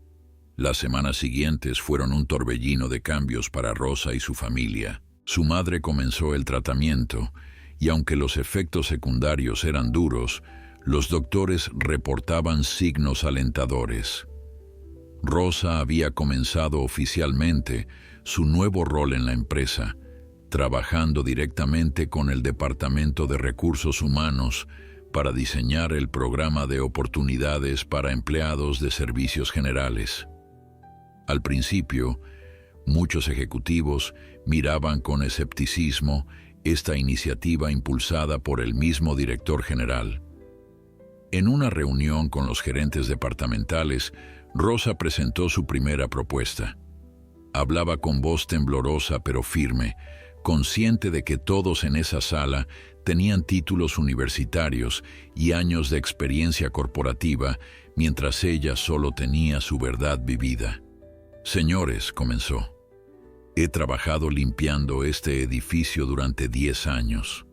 Las semanas siguientes fueron un torbellino de cambios para Rosa y su familia. Su madre comenzó el tratamiento, y aunque los efectos secundarios eran duros, los doctores reportaban signos alentadores. Rosa había comenzado oficialmente su nuevo rol en la empresa, trabajando directamente con el Departamento de Recursos Humanos para diseñar el programa de oportunidades para empleados de servicios generales. Al principio, muchos ejecutivos miraban con escepticismo esta iniciativa impulsada por el mismo director general. En una reunión con los gerentes departamentales, Rosa presentó su primera propuesta. Hablaba con voz temblorosa pero firme, consciente de que todos en esa sala tenían títulos universitarios y años de experiencia corporativa, mientras ella solo tenía su verdad vivida. Señores, comenzó, he trabajado limpiando este edificio durante 10 años.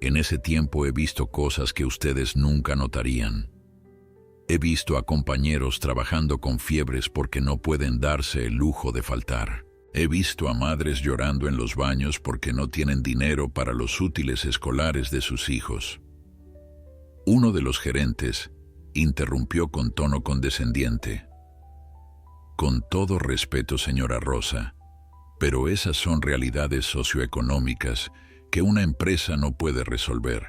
En ese tiempo he visto cosas que ustedes nunca notarían. He visto a compañeros trabajando con fiebres porque no pueden darse el lujo de faltar. He visto a madres llorando en los baños porque no tienen dinero para los útiles escolares de sus hijos. Uno de los gerentes interrumpió con tono condescendiente. Con todo respeto, señora Rosa, pero esas son realidades socioeconómicas que una empresa no puede resolver.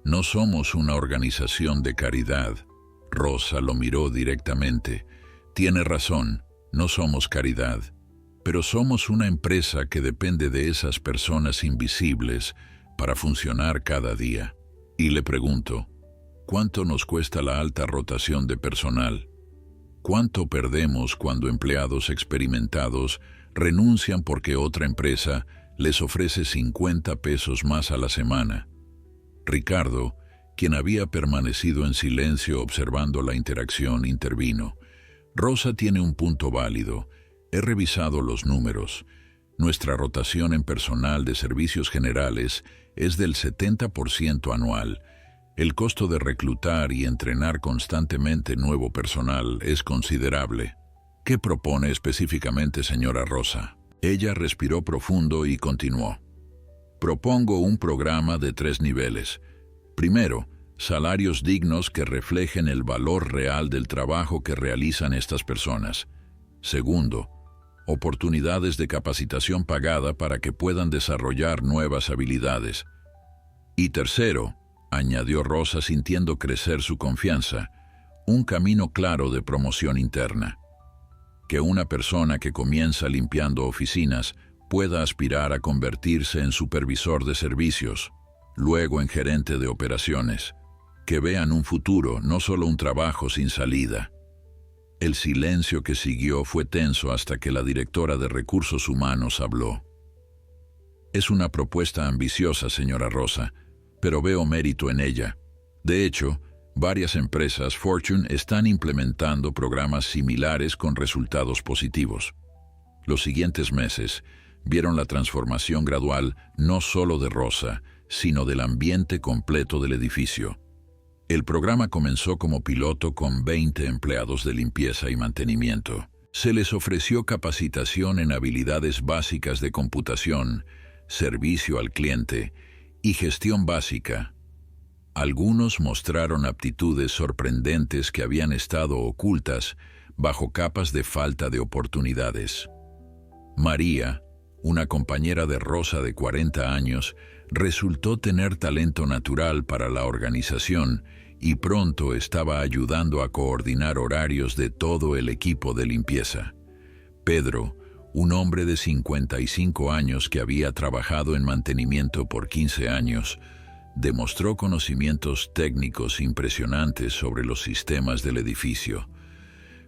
No somos una organización de caridad. Rosa lo miró directamente. Tiene razón, no somos caridad, pero somos una empresa que depende de esas personas invisibles para funcionar cada día. Y le pregunto, ¿cuánto nos cuesta la alta rotación de personal? ¿Cuánto perdemos cuando empleados experimentados renuncian porque otra empresa les ofrece 50 pesos más a la semana? Ricardo, quien había permanecido en silencio observando la interacción, intervino. Rosa tiene un punto válido. He revisado los números. Nuestra rotación en personal de servicios generales es del 70% anual. El costo de reclutar y entrenar constantemente nuevo personal es considerable. ¿Qué propone específicamente, señora Rosa? Ella respiró profundo y continuó. Propongo un programa de 3 niveles. Primero, salarios dignos que reflejen el valor real del trabajo que realizan estas personas. Segundo, oportunidades de capacitación pagada para que puedan desarrollar nuevas habilidades. Y tercero, añadió Rosa sintiendo crecer su confianza, un camino claro de promoción interna. Que una persona que comienza limpiando oficinas pueda aspirar a convertirse en supervisor de servicios, luego en gerente de operaciones, que vean un futuro, no solo un trabajo sin salida. El silencio que siguió fue tenso hasta que la directora de Recursos Humanos habló. Es una propuesta ambiciosa, señora Rosa, pero veo mérito en ella. De hecho, varias empresas Fortune están implementando programas similares con resultados positivos. Los siguientes meses vieron la transformación gradual no solo de Rosa, sino del ambiente completo del edificio. El programa comenzó como piloto con 20 empleados de limpieza y mantenimiento. Se les ofreció capacitación en habilidades básicas de computación, servicio al cliente y gestión básica. Algunos mostraron aptitudes sorprendentes que habían estado ocultas bajo capas de falta de oportunidades. María, una compañera de Rosa de 40 años, resultó tener talento natural para la organización y pronto estaba ayudando a coordinar horarios de todo el equipo de limpieza. Pedro, un hombre de 55 años que había trabajado en mantenimiento por 15 años, demostró conocimientos técnicos impresionantes sobre los sistemas del edificio.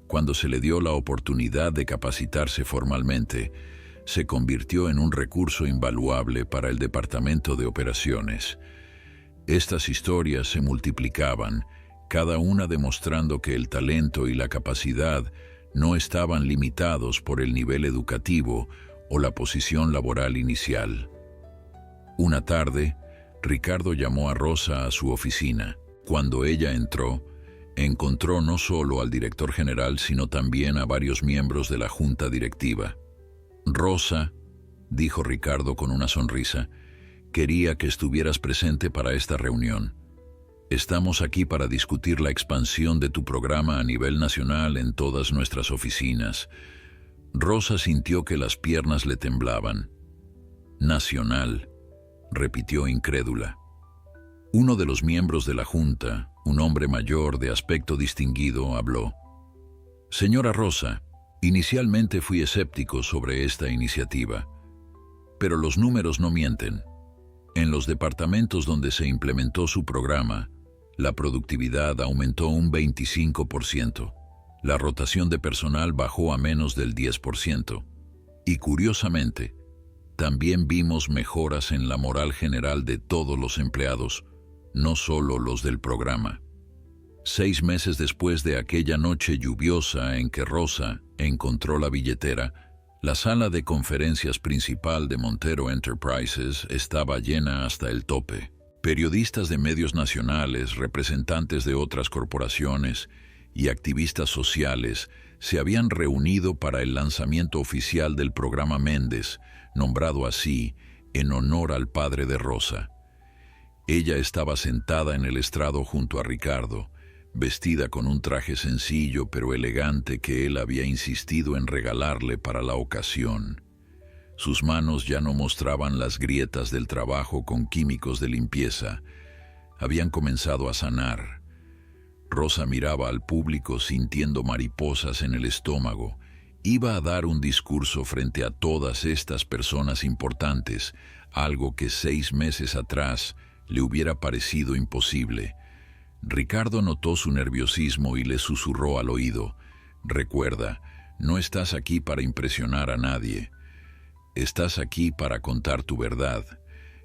Cuando se le dio la oportunidad de capacitarse formalmente, se convirtió en un recurso invaluable para el departamento de operaciones. Estas historias se multiplicaban cada una demostrando que el talento y la capacidad no estaban limitados por el nivel educativo o la posición laboral inicial. Una tarde, Ricardo llamó a Rosa a su oficina. Cuando ella entró, encontró no solo al director general, sino también a varios miembros de la junta directiva. «Rosa», dijo Ricardo con una sonrisa, «quería que estuvieras presente para esta reunión. Estamos aquí para discutir la expansión de tu programa a nivel nacional en todas nuestras oficinas». Rosa sintió que las piernas le temblaban. «Nacional», repitió incrédula. Uno de los miembros de la junta, un hombre mayor de aspecto distinguido, habló. «Señora Rosa, inicialmente fui escéptico sobre esta iniciativa, pero los números no mienten. En los departamentos donde se implementó su programa, la productividad aumentó un 25%, la rotación de personal bajó a menos del 10%, y curiosamente, también vimos mejoras en la moral general de todos los empleados, no solo los del programa». 6 meses después de aquella noche lluviosa en que Rosa encontró la billetera, la sala de conferencias principal de Montero Enterprises estaba llena hasta el tope. Periodistas de medios nacionales, representantes de otras corporaciones y activistas sociales se habían reunido para el lanzamiento oficial del programa Méndez, nombrado así en honor al padre de Rosa. Ella estaba sentada en el estrado junto a Ricardo, vestida con un traje sencillo pero elegante que él había insistido en regalarle para la ocasión. Sus manos ya no mostraban las grietas del trabajo con químicos de limpieza. Habían comenzado a sanar. Rosa miraba al público sintiendo mariposas en el estómago. Iba a dar un discurso frente a todas estas personas importantes, algo que 6 meses atrás le hubiera parecido imposible. Ricardo notó su nerviosismo y le susurró al oído: «Recuerda, no estás aquí para impresionar a nadie. Estás aquí para contar tu verdad.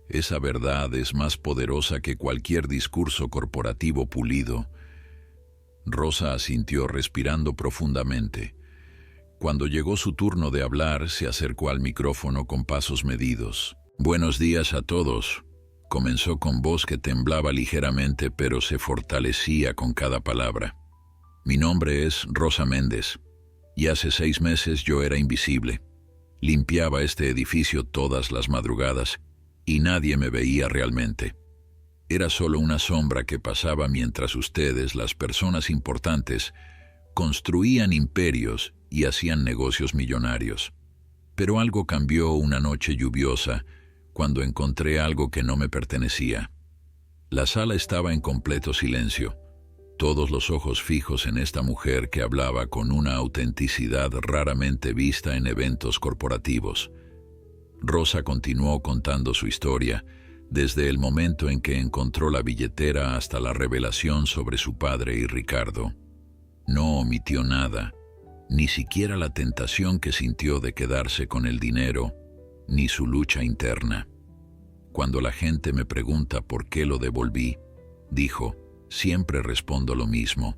Esa verdad es más poderosa que cualquier discurso corporativo pulido». Rosa asintió respirando profundamente. Cuando llegó su turno de hablar, se acercó al micrófono con pasos medidos. «Buenos días a todos», comenzó con voz que temblaba ligeramente pero se fortalecía con cada palabra. «Mi nombre es Rosa Méndez, y hace 6 meses yo era invisible. Limpiaba este edificio todas las madrugadas y nadie me veía realmente. Era solo una sombra que pasaba mientras ustedes, las personas importantes, construían imperios y hacían negocios millonarios. Pero algo cambió una noche lluviosa cuando encontré algo que no me pertenecía. La sala estaba en completo silencio, todos los ojos fijos en esta mujer que hablaba con una autenticidad raramente vista en eventos corporativos. Rosa continuó contando su historia, desde el momento en que encontró la billetera hasta la revelación sobre su padre y Ricardo. No omitió nada, ni siquiera la tentación que sintió de quedarse con el dinero, ni su lucha interna. Cuando la gente me pregunta por qué lo devolví, dijo, siempre respondo lo mismo,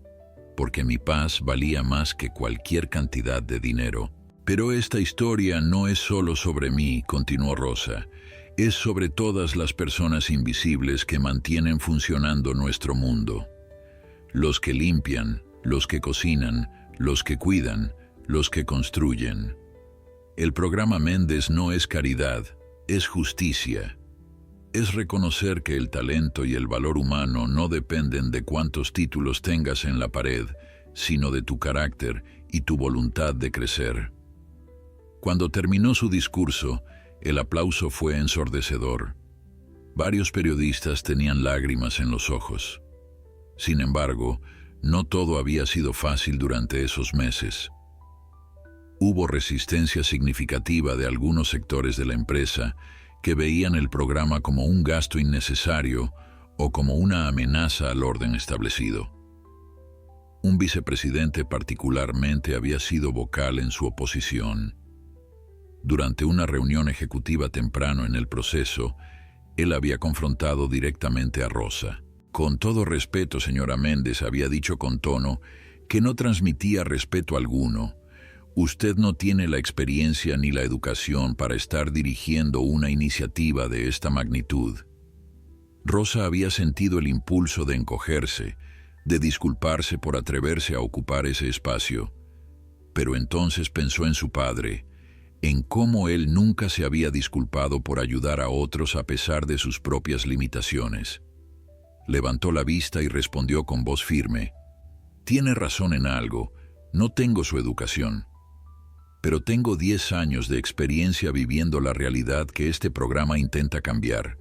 porque mi paz valía más que cualquier cantidad de dinero. Pero esta historia no es solo sobre mí, continuó Rosa, es sobre todas las personas invisibles que mantienen funcionando nuestro mundo. Los que limpian, los que cocinan, los que cuidan, los que construyen. El programa Méndez no es caridad, es justicia. Es reconocer que el talento y el valor humano no dependen de cuántos títulos tengas en la pared, sino de tu carácter y tu voluntad de crecer. Cuando terminó su discurso, el aplauso fue ensordecedor. Varios periodistas tenían lágrimas en los ojos. Sin embargo, no todo había sido fácil durante esos meses. Hubo resistencia significativa de algunos sectores de la empresa que veían el programa como un gasto innecesario o como una amenaza al orden establecido. Un vicepresidente particularmente había sido vocal en su oposición. Durante una reunión ejecutiva temprano en el proceso, él había confrontado directamente a Rosa. Con todo respeto, señora Méndez, había dicho con tono que no transmitía respeto alguno. Usted no tiene la experiencia ni la educación para estar dirigiendo una iniciativa de esta magnitud. Rosa había sentido el impulso de encogerse, de disculparse por atreverse a ocupar ese espacio, pero entonces pensó en su padre, en cómo él nunca se había disculpado por ayudar a otros a pesar de sus propias limitaciones. Levantó la vista y respondió con voz firme: «Tiene razón en algo, no tengo su educación, pero tengo 10 años de experiencia viviendo la realidad que este programa intenta cambiar,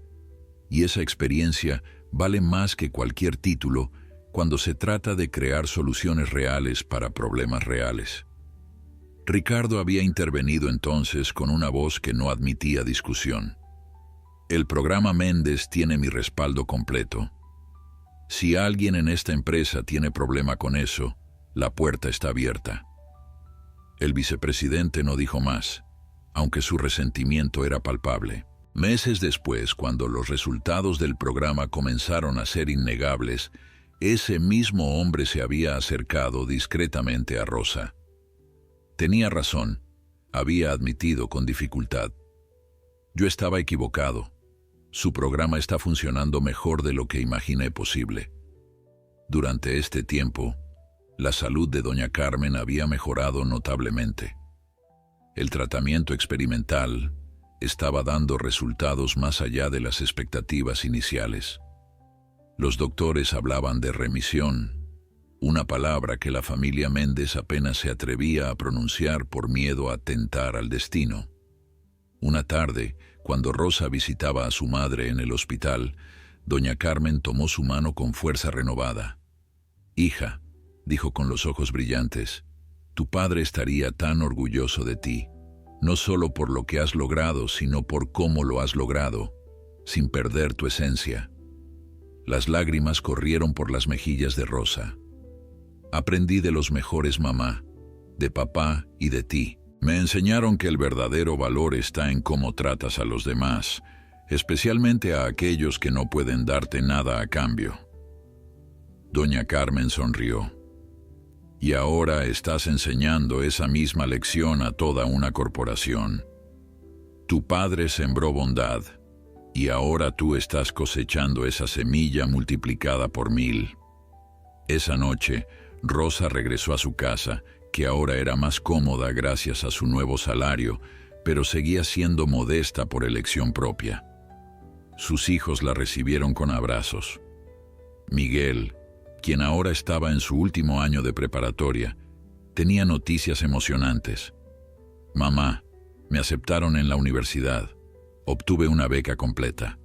y esa experiencia vale más que cualquier título cuando se trata de crear soluciones reales para problemas reales». Ricardo había intervenido entonces con una voz que no admitía discusión. «El programa Méndez tiene mi respaldo completo. Si alguien en esta empresa tiene problema con eso, la puerta está abierta». El vicepresidente no dijo más, aunque su resentimiento era palpable. Meses después, cuando los resultados del programa comenzaron a ser innegables, ese mismo hombre se había acercado discretamente a Rosa. Tenía razón, había admitido con dificultad. «Yo estaba equivocado. Su programa está funcionando mejor de lo que imaginé posible. Durante este tiempo, la salud de doña Carmen había mejorado notablemente. El tratamiento experimental estaba dando resultados más allá de las expectativas iniciales. Los doctores hablaban de remisión, una palabra que la familia Méndez apenas se atrevía a pronunciar por miedo a tentar al destino. Una tarde, cuando Rosa visitaba a su madre en el hospital, doña Carmen tomó su mano con fuerza renovada. «Hija», dijo con los ojos brillantes, «tu padre estaría tan orgulloso de ti, no solo por lo que has logrado, sino por cómo lo has logrado, sin perder tu esencia». Las lágrimas corrieron por las mejillas de Rosa. «Aprendí de los mejores, mamá, de papá y de ti. Me enseñaron que el verdadero valor está en cómo tratas a los demás, especialmente a aquellos que no pueden darte nada a cambio». Doña Carmen sonrió. «Y ahora estás enseñando esa misma lección a toda una corporación. Tu padre sembró bondad, y ahora tú estás cosechando esa semilla multiplicada por 1000. Esa noche, Rosa regresó a su casa, que ahora era más cómoda gracias a su nuevo salario, pero seguía siendo modesta por elección propia. Sus hijos la recibieron con abrazos. Miguel, quien ahora estaba en su último año de preparatoria, tenía noticias emocionantes. «Mamá, me aceptaron en la universidad. Obtuve una beca completa».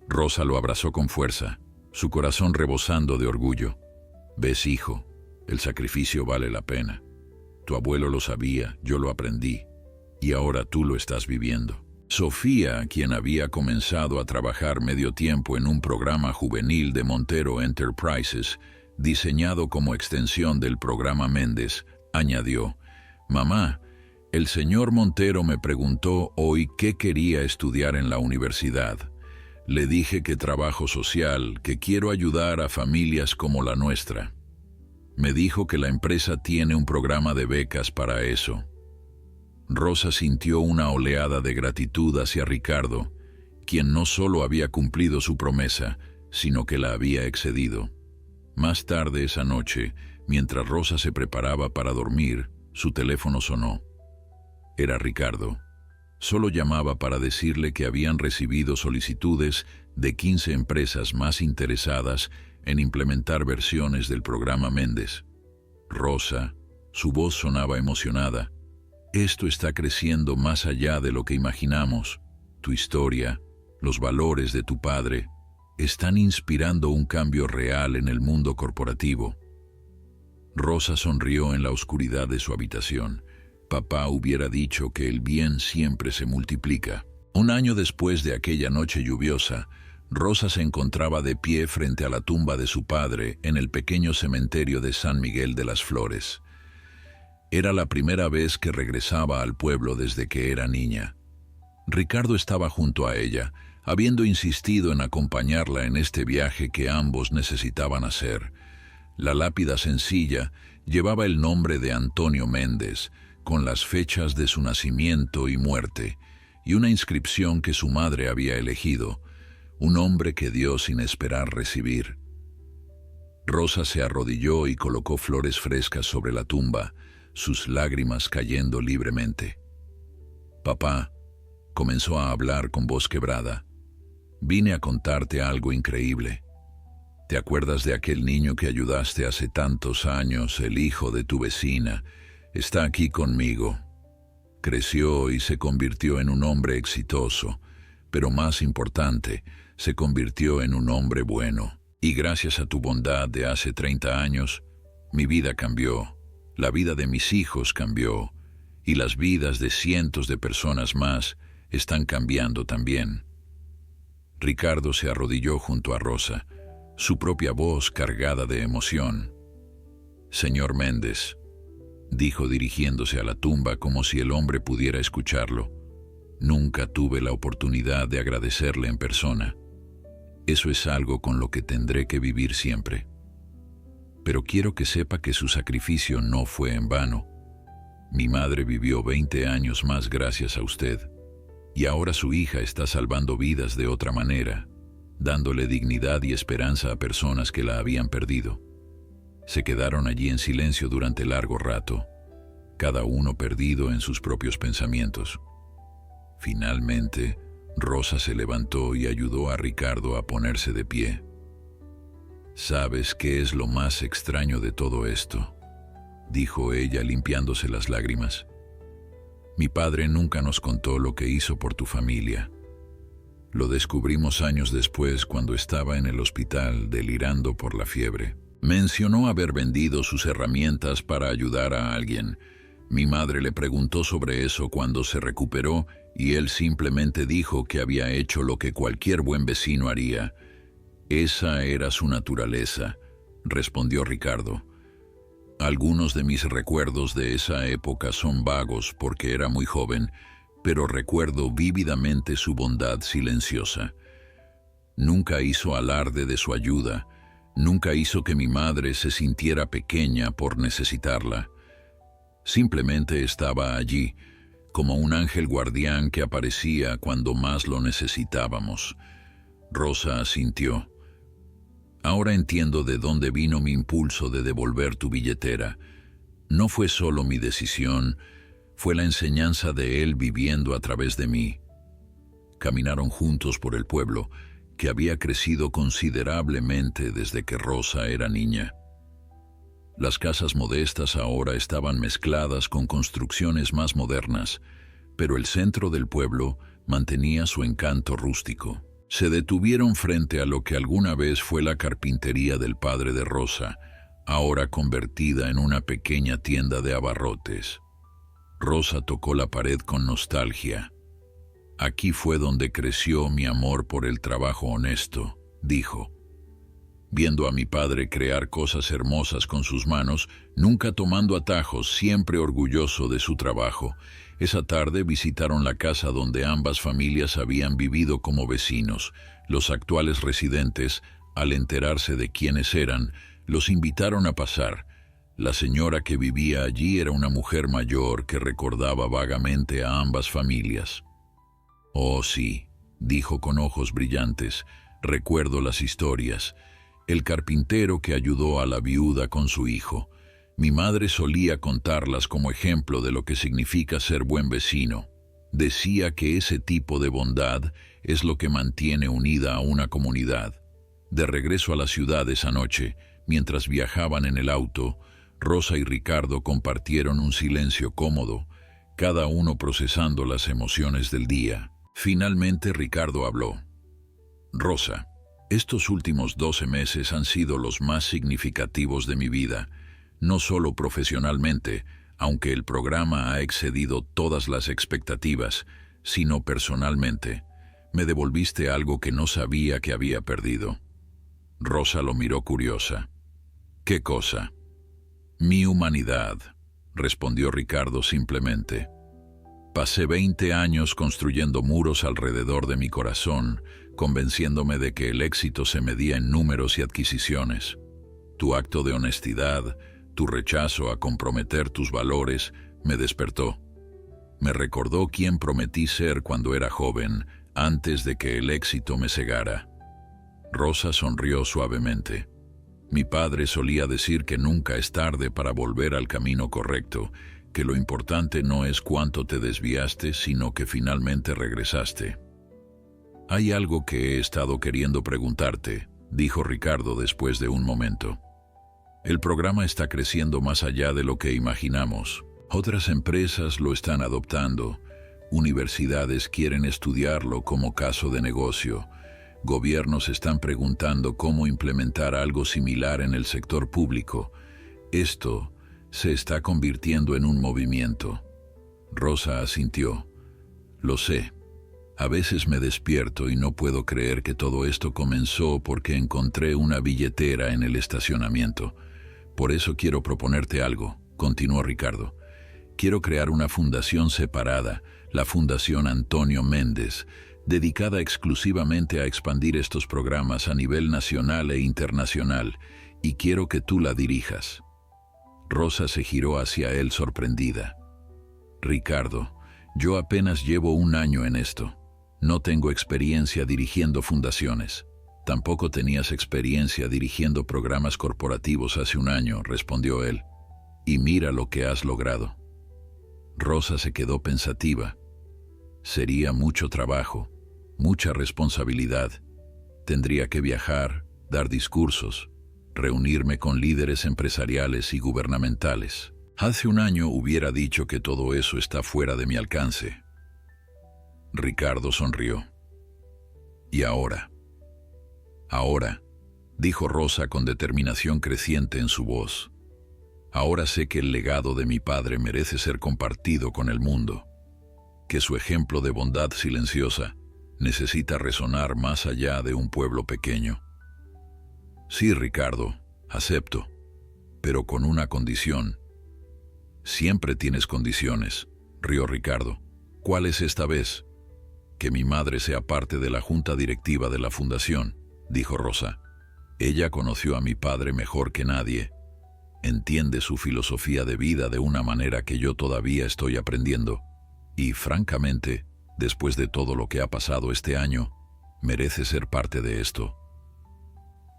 Rosa lo abrazó con fuerza, su corazón rebosando de orgullo. «¿Ves, hijo? El sacrificio vale la pena. Tu abuelo lo sabía, yo lo aprendí, y ahora tú lo estás viviendo». Sofía, quien había comenzado a trabajar medio tiempo en un programa juvenil de Montero Enterprises, diseñado como extensión del programa Méndez, añadió: «Mamá, el señor Montero me preguntó hoy qué quería estudiar en la universidad. Le dije que trabajo social, que quiero ayudar a familias como la nuestra. Me dijo que la empresa tiene un programa de becas para eso». Rosa sintió una oleada de gratitud hacia Ricardo, quien no solo había cumplido su promesa, sino que la había excedido. Más tarde esa noche, mientras Rosa se preparaba para dormir, su teléfono sonó. Era Ricardo. Solo llamaba para decirle que habían recibido solicitudes de 15 empresas más interesadas en implementar versiones del programa Méndez. «Rosa», su voz sonaba emocionada, «esto está creciendo más allá de lo que imaginamos. Tu historia, los valores de tu padre, están inspirando un cambio real en el mundo corporativo». Rosa sonrió en la oscuridad de su habitación. Papá hubiera dicho que el bien siempre se multiplica. Un año después de aquella noche lluviosa, Rosa se encontraba de pie frente a la tumba de su padre en el pequeño cementerio de San Miguel de las Flores. Era la primera vez que regresaba al pueblo desde que era niña. Ricardo estaba junto a ella, habiendo insistido en acompañarla en este viaje que ambos necesitaban hacer. La lápida sencilla llevaba el nombre de Antonio Méndez, con las fechas de su nacimiento y muerte, y una inscripción que su madre había elegido, un hombre que dio sin esperar recibir. Rosa se arrodilló y colocó flores frescas sobre la tumba, sus lágrimas cayendo libremente. «Papá», comenzó a hablar con voz quebrada, «vine a contarte algo increíble. ¿Te acuerdas de aquel niño que ayudaste hace tantos años, el hijo de tu vecina? Está aquí conmigo. Creció y se convirtió en un hombre exitoso, pero más importante, se convirtió en un hombre bueno. Y gracias a tu bondad de hace 30 años, mi vida cambió, la vida de mis hijos cambió, y las vidas de cientos de personas más están cambiando también». Ricardo se arrodilló junto a Rosa, su propia voz cargada de emoción. «Señor Méndez», dijo dirigiéndose a la tumba como si el hombre pudiera escucharlo, «nunca tuve la oportunidad de agradecerle en persona. Eso es algo con lo que tendré que vivir siempre. Pero quiero que sepa que su sacrificio no fue en vano. Mi madre vivió 20 años más gracias a usted, y ahora su hija está salvando vidas de otra manera, dándole dignidad y esperanza a personas que la habían perdido». Se quedaron allí en silencio durante largo rato, cada uno perdido en sus propios pensamientos. Finalmente, Rosa se levantó y ayudó a Ricardo a ponerse de pie. «¿Sabes qué es lo más extraño de todo esto?», dijo ella limpiándose las lágrimas. «Mi padre nunca nos contó lo que hizo por tu familia. Lo descubrimos años después cuando estaba en el hospital delirando por la fiebre. Mencionó haber vendido sus herramientas para ayudar a alguien. Mi madre le preguntó sobre eso cuando se recuperó y él simplemente dijo que había hecho lo que cualquier buen vecino haría. Esa era su naturaleza», respondió Ricardo. «Algunos de mis recuerdos de esa época son vagos porque era muy joven, pero recuerdo vívidamente su bondad silenciosa. Nunca hizo alarde de su ayuda, nunca hizo que mi madre se sintiera pequeña por necesitarla. Simplemente estaba allí, como un ángel guardián que aparecía cuando más lo necesitábamos». Rosa asintió. «Ahora entiendo de dónde vino mi impulso de devolver tu billetera. No fue solo mi decisión, fue la enseñanza de él viviendo a través de mí». Caminaron juntos por el pueblo, que había crecido considerablemente desde que Rosa era niña. Las casas modestas ahora estaban mezcladas con construcciones más modernas, pero el centro del pueblo mantenía su encanto rústico. Se detuvieron frente a lo que alguna vez fue la carpintería del padre de Rosa, ahora convertida en una pequeña tienda de abarrotes. Rosa tocó la pared con nostalgia. «Aquí fue donde creció mi amor por el trabajo honesto», dijo. «Viendo a mi padre crear cosas hermosas con sus manos, nunca tomando atajos, siempre orgulloso de su trabajo. Esa tarde visitaron la casa donde ambas familias habían vivido como vecinos. Los actuales residentes, al enterarse de quiénes eran, los invitaron a pasar. La señora que vivía allí era una mujer mayor que recordaba vagamente a ambas familias. «Oh, sí», dijo con ojos brillantes, «recuerdo las historias. El carpintero que ayudó a la viuda con su hijo. Mi madre solía contarlas como ejemplo de lo que significa ser buen vecino. Decía que ese tipo de bondad es lo que mantiene unida a una comunidad». De regreso a la ciudad esa noche, mientras viajaban en el auto, Rosa y Ricardo compartieron un silencio cómodo, cada uno procesando las emociones del día. Finalmente Ricardo habló. «Rosa, estos últimos 12 meses han sido los más significativos de mi vida, no solo profesionalmente, aunque el programa ha excedido todas las expectativas, sino personalmente. Me devolviste algo que no sabía que había perdido». Rosa lo miró curiosa. «¿Qué cosa?» «Mi humanidad», respondió Ricardo simplemente. Pasé 20 años construyendo muros alrededor de mi corazón, convenciéndome de que el éxito se medía en números y adquisiciones. Tu acto de honestidad, tu rechazo a comprometer tus valores, me despertó. Me recordó quién prometí ser cuando era joven, antes de que el éxito me cegara. Rosa sonrió suavemente. Mi padre solía decir que nunca es tarde para volver al camino correcto, que lo importante no es cuánto te desviaste, sino que finalmente regresaste. Hay algo que he estado queriendo preguntarte, dijo Ricardo después de un momento. El programa está creciendo más allá de lo que imaginamos. Otras empresas lo están adoptando. Universidades quieren estudiarlo como caso de negocio. Gobiernos están preguntando cómo implementar algo similar en el sector público. Esto se está convirtiendo en un movimiento. Rosa asintió. Lo sé. A veces me despierto y no puedo creer que todo esto comenzó porque encontré una billetera en el estacionamiento. Por eso quiero proponerte algo, continuó Ricardo. Quiero crear una fundación separada, la Fundación Antonio Méndez, dedicada exclusivamente a expandir estos programas a nivel nacional e internacional, y quiero que tú la dirijas. Rosa se giró hacia él sorprendida. Ricardo, yo apenas llevo 1 año en esto. No tengo experiencia dirigiendo fundaciones. Tampoco tenías experiencia dirigiendo programas corporativos hace 1 año, respondió él. Y mira lo que has logrado. Rosa se quedó pensativa. Sería mucho trabajo, mucha responsabilidad. Tendría que viajar, dar discursos, reunirme con líderes empresariales y gubernamentales. Hace 1 año hubiera dicho que todo eso está fuera de mi alcance. Ricardo sonrió. ¿Y ahora? Ahora, dijo Rosa con determinación creciente en su voz. Ahora sé que el legado de mi padre merece ser compartido con el mundo, que su ejemplo de bondad silenciosa necesita resonar más allá de un pueblo pequeño. Sí, Ricardo, acepto, pero con una condición. Siempre tienes condiciones, rió Ricardo. ¿Cuál es esta vez? Que mi madre sea parte de la junta directiva de la fundación, dijo Rosa. Ella conoció a mi padre mejor que nadie. Entiende su filosofía de vida de una manera que yo todavía estoy aprendiendo. Y, francamente, después de todo lo que ha pasado este año, merece ser parte de esto.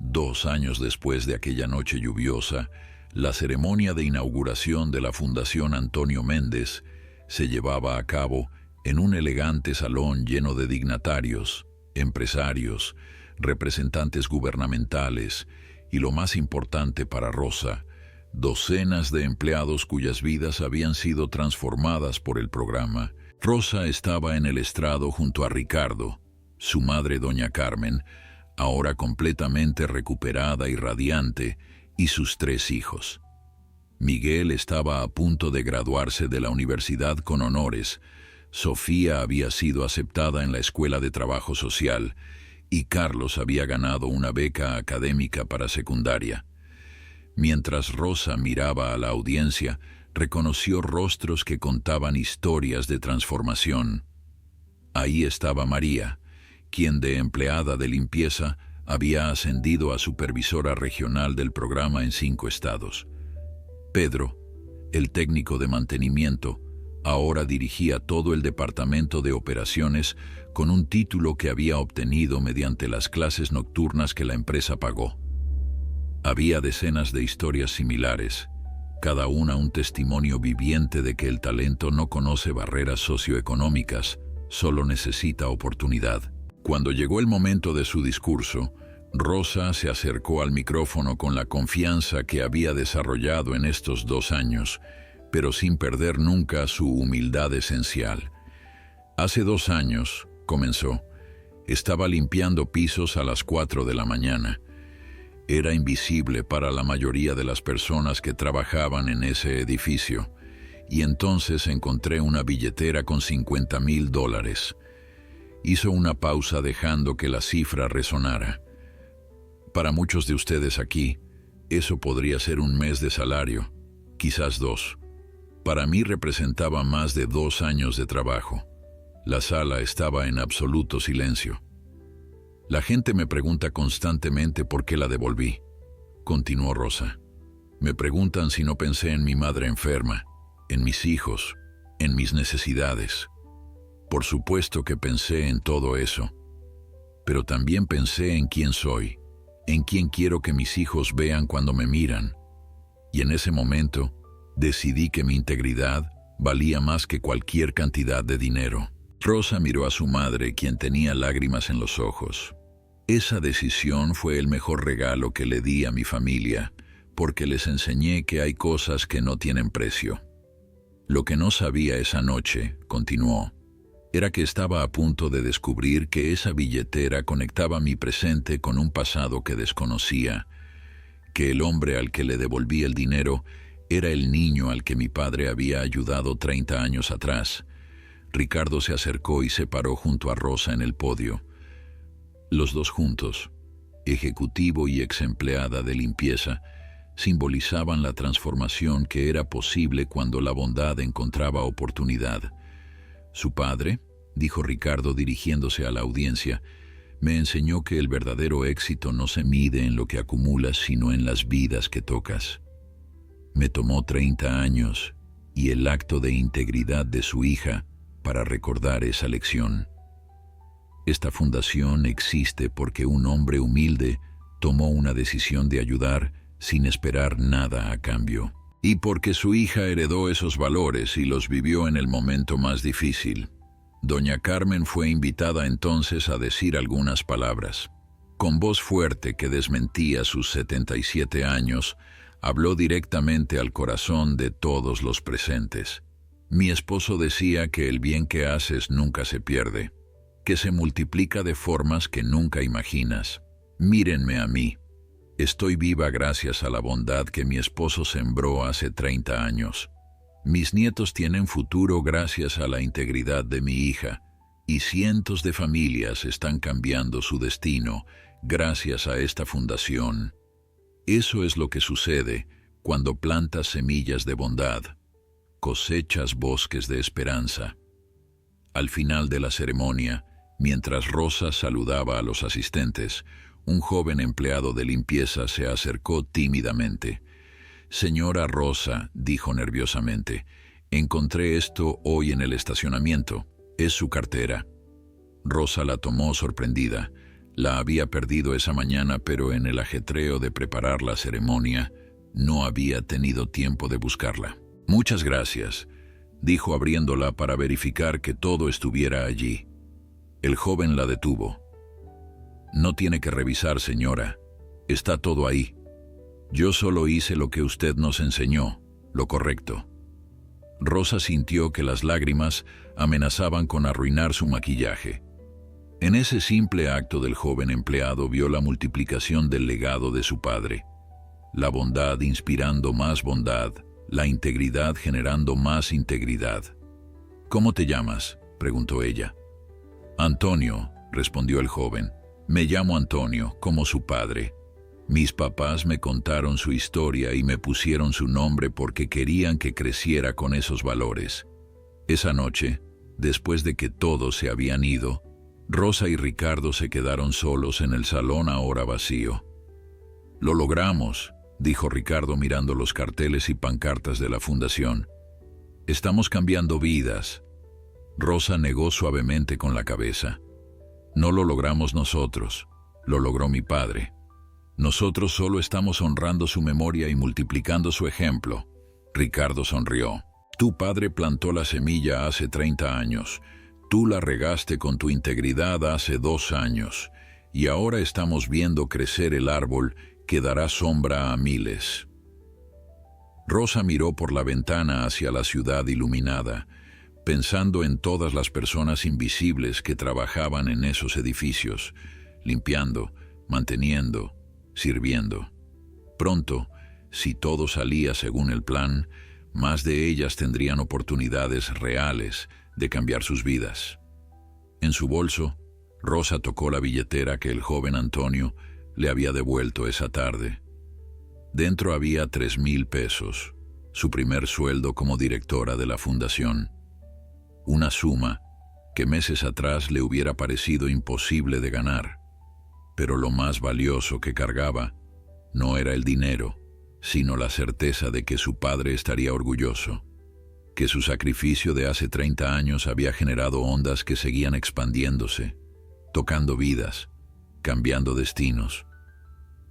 2 años después de aquella noche lluviosa, la ceremonia de inauguración de la Fundación Antonio Méndez se llevaba a cabo en un elegante salón lleno de dignatarios, empresarios, representantes gubernamentales y, lo más importante para Rosa, docenas de empleados cuyas vidas habían sido transformadas por el programa. Rosa estaba en el estrado junto a Ricardo, su madre doña Carmen, ahora completamente recuperada y radiante, y sus 3 hijos. Miguel estaba a punto de graduarse de la universidad con honores, Sofía había sido aceptada en la Escuela de Trabajo Social, y Carlos había ganado una beca académica para secundaria. Mientras Rosa miraba a la audiencia, reconoció rostros que contaban historias de transformación. Ahí estaba María, quien de empleada de limpieza había ascendido a supervisora regional del programa en 5 estados. Pedro, el técnico de mantenimiento, ahora dirigía todo el departamento de operaciones con un título que había obtenido mediante las clases nocturnas que la empresa pagó. Había decenas de historias similares, cada una un testimonio viviente de que el talento no conoce barreras socioeconómicas, solo necesita oportunidad. Cuando llegó el momento de su discurso, Rosa se acercó al micrófono con la confianza que había desarrollado en estos 2 años, pero sin perder nunca su humildad esencial. Hace 2 años, comenzó, estaba limpiando pisos a las 4 de la mañana. Era invisible para la mayoría de las personas que trabajaban en ese edificio, y entonces encontré una billetera con $50,000. Hizo una pausa dejando que la cifra resonara. Para muchos de ustedes aquí, eso podría ser 1 mes de salario, quizás 2. Para mí representaba más de 2 años de trabajo. La sala estaba en absoluto silencio. La gente me pregunta constantemente por qué la devolví, continuó Rosa. Me preguntan si no pensé en mi madre enferma, en mis hijos, en mis necesidades. Por supuesto que pensé en todo eso, pero también pensé en quién soy, en quién quiero que mis hijos vean cuando me miran. Y en ese momento, decidí que mi integridad valía más que cualquier cantidad de dinero. Rosa miró a su madre, quien tenía lágrimas en los ojos. Esa decisión fue el mejor regalo que le di a mi familia, porque les enseñé que hay cosas que no tienen precio. Lo que no sabía esa noche, continuó, era que estaba a punto de descubrir que esa billetera conectaba mi presente con un pasado que desconocía, que el hombre al que le devolví el dinero era el niño al que mi padre había ayudado 30 años atrás. Ricardo se acercó y se paró junto a Rosa en el podio. Los dos juntos, ejecutivo y ex empleada de limpieza, simbolizaban la transformación que era posible cuando la bondad encontraba oportunidad. Su padre, dijo Ricardo dirigiéndose a la audiencia, me enseñó que el verdadero éxito no se mide en lo que acumulas, sino en las vidas que tocas. Me tomó 30 años y el acto de integridad de su hija para recordar esa lección. Esta fundación existe porque un hombre humilde tomó una decisión de ayudar sin esperar nada a cambio. Y porque su hija heredó esos valores y los vivió en el momento más difícil. Doña Carmen fue invitada entonces a decir algunas palabras. Con voz fuerte que desmentía sus 77 años, habló directamente al corazón de todos los presentes. Mi esposo decía que el bien que haces nunca se pierde, que se multiplica de formas que nunca imaginas. Mírenme a mí. Estoy viva gracias a la bondad que mi esposo sembró hace 30 años. Mis nietos tienen futuro gracias a la integridad de mi hija, y cientos de familias están cambiando su destino gracias a esta fundación. Eso es lo que sucede cuando plantas semillas de bondad, cosechas bosques de esperanza. Al final de la ceremonia, mientras Rosa saludaba a los asistentes, un joven empleado de limpieza se acercó tímidamente. «Señora Rosa», dijo nerviosamente, «encontré esto hoy en el estacionamiento. Es su cartera». Rosa la tomó sorprendida. La había perdido esa mañana, pero en el ajetreo de preparar la ceremonia, no había tenido tiempo de buscarla. «Muchas gracias», dijo abriéndola para verificar que todo estuviera allí. El joven la detuvo. «No tiene que revisar, señora. Está todo ahí. Yo solo hice lo que usted nos enseñó, lo correcto». Rosa sintió que las lágrimas amenazaban con arruinar su maquillaje. En ese simple acto del joven empleado vio la multiplicación del legado de su padre. La bondad inspirando más bondad, la integridad generando más integridad. «¿Cómo te llamas?», preguntó ella. «Antonio», respondió el joven. «Me llamo Antonio, como su padre. Mis papás me contaron su historia y me pusieron su nombre porque querían que creciera con esos valores». Esa noche, después de que todos se habían ido, Rosa y Ricardo se quedaron solos en el salón ahora vacío. «Lo logramos», dijo Ricardo mirando los carteles y pancartas de la fundación. «Estamos cambiando vidas». Rosa negó suavemente con la cabeza. «No lo logramos nosotros, lo logró mi padre. Nosotros solo estamos honrando su memoria y multiplicando su ejemplo». Ricardo sonrió. «Tu padre plantó la semilla hace 30 años. Tú la regaste con tu integridad hace 2 años. Y ahora estamos viendo crecer el árbol que dará sombra a miles». Rosa miró por la ventana hacia la ciudad iluminada, pensando en todas las personas invisibles que trabajaban en esos edificios, limpiando, manteniendo, sirviendo. Pronto, si todo salía según el plan, más de ellas tendrían oportunidades reales de cambiar sus vidas. En su bolso, Rosa tocó la billetera que el joven Antonio le había devuelto esa tarde. Dentro había 3,000 pesos, su primer sueldo como directora de la fundación. Una suma que meses atrás le hubiera parecido imposible de ganar. Pero lo más valioso que cargaba no era el dinero, sino la certeza de que su padre estaría orgulloso, que su sacrificio de hace 30 años había generado ondas que seguían expandiéndose, tocando vidas, cambiando destinos.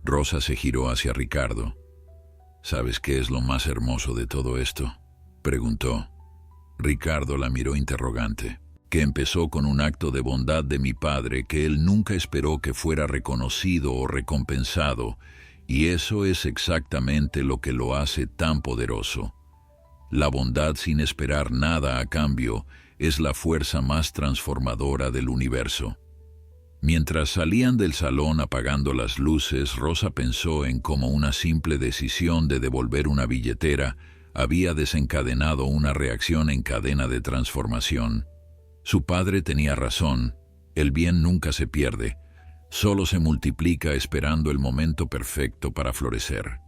Rosa se giró hacia Ricardo. ¿Sabes qué es lo más hermoso de todo esto?, preguntó. Ricardo la miró interrogante. Que empezó con un acto de bondad de mi padre que él nunca esperó que fuera reconocido o recompensado, y eso es exactamente lo que lo hace tan poderoso. La bondad sin esperar nada a cambio es la fuerza más transformadora del universo. Mientras salían del salón apagando las luces, Rosa pensó en cómo una simple decisión de devolver una billetera había desencadenado una reacción en cadena de transformación. Su padre tenía razón, el bien nunca se pierde, solo se multiplica esperando el momento perfecto para florecer.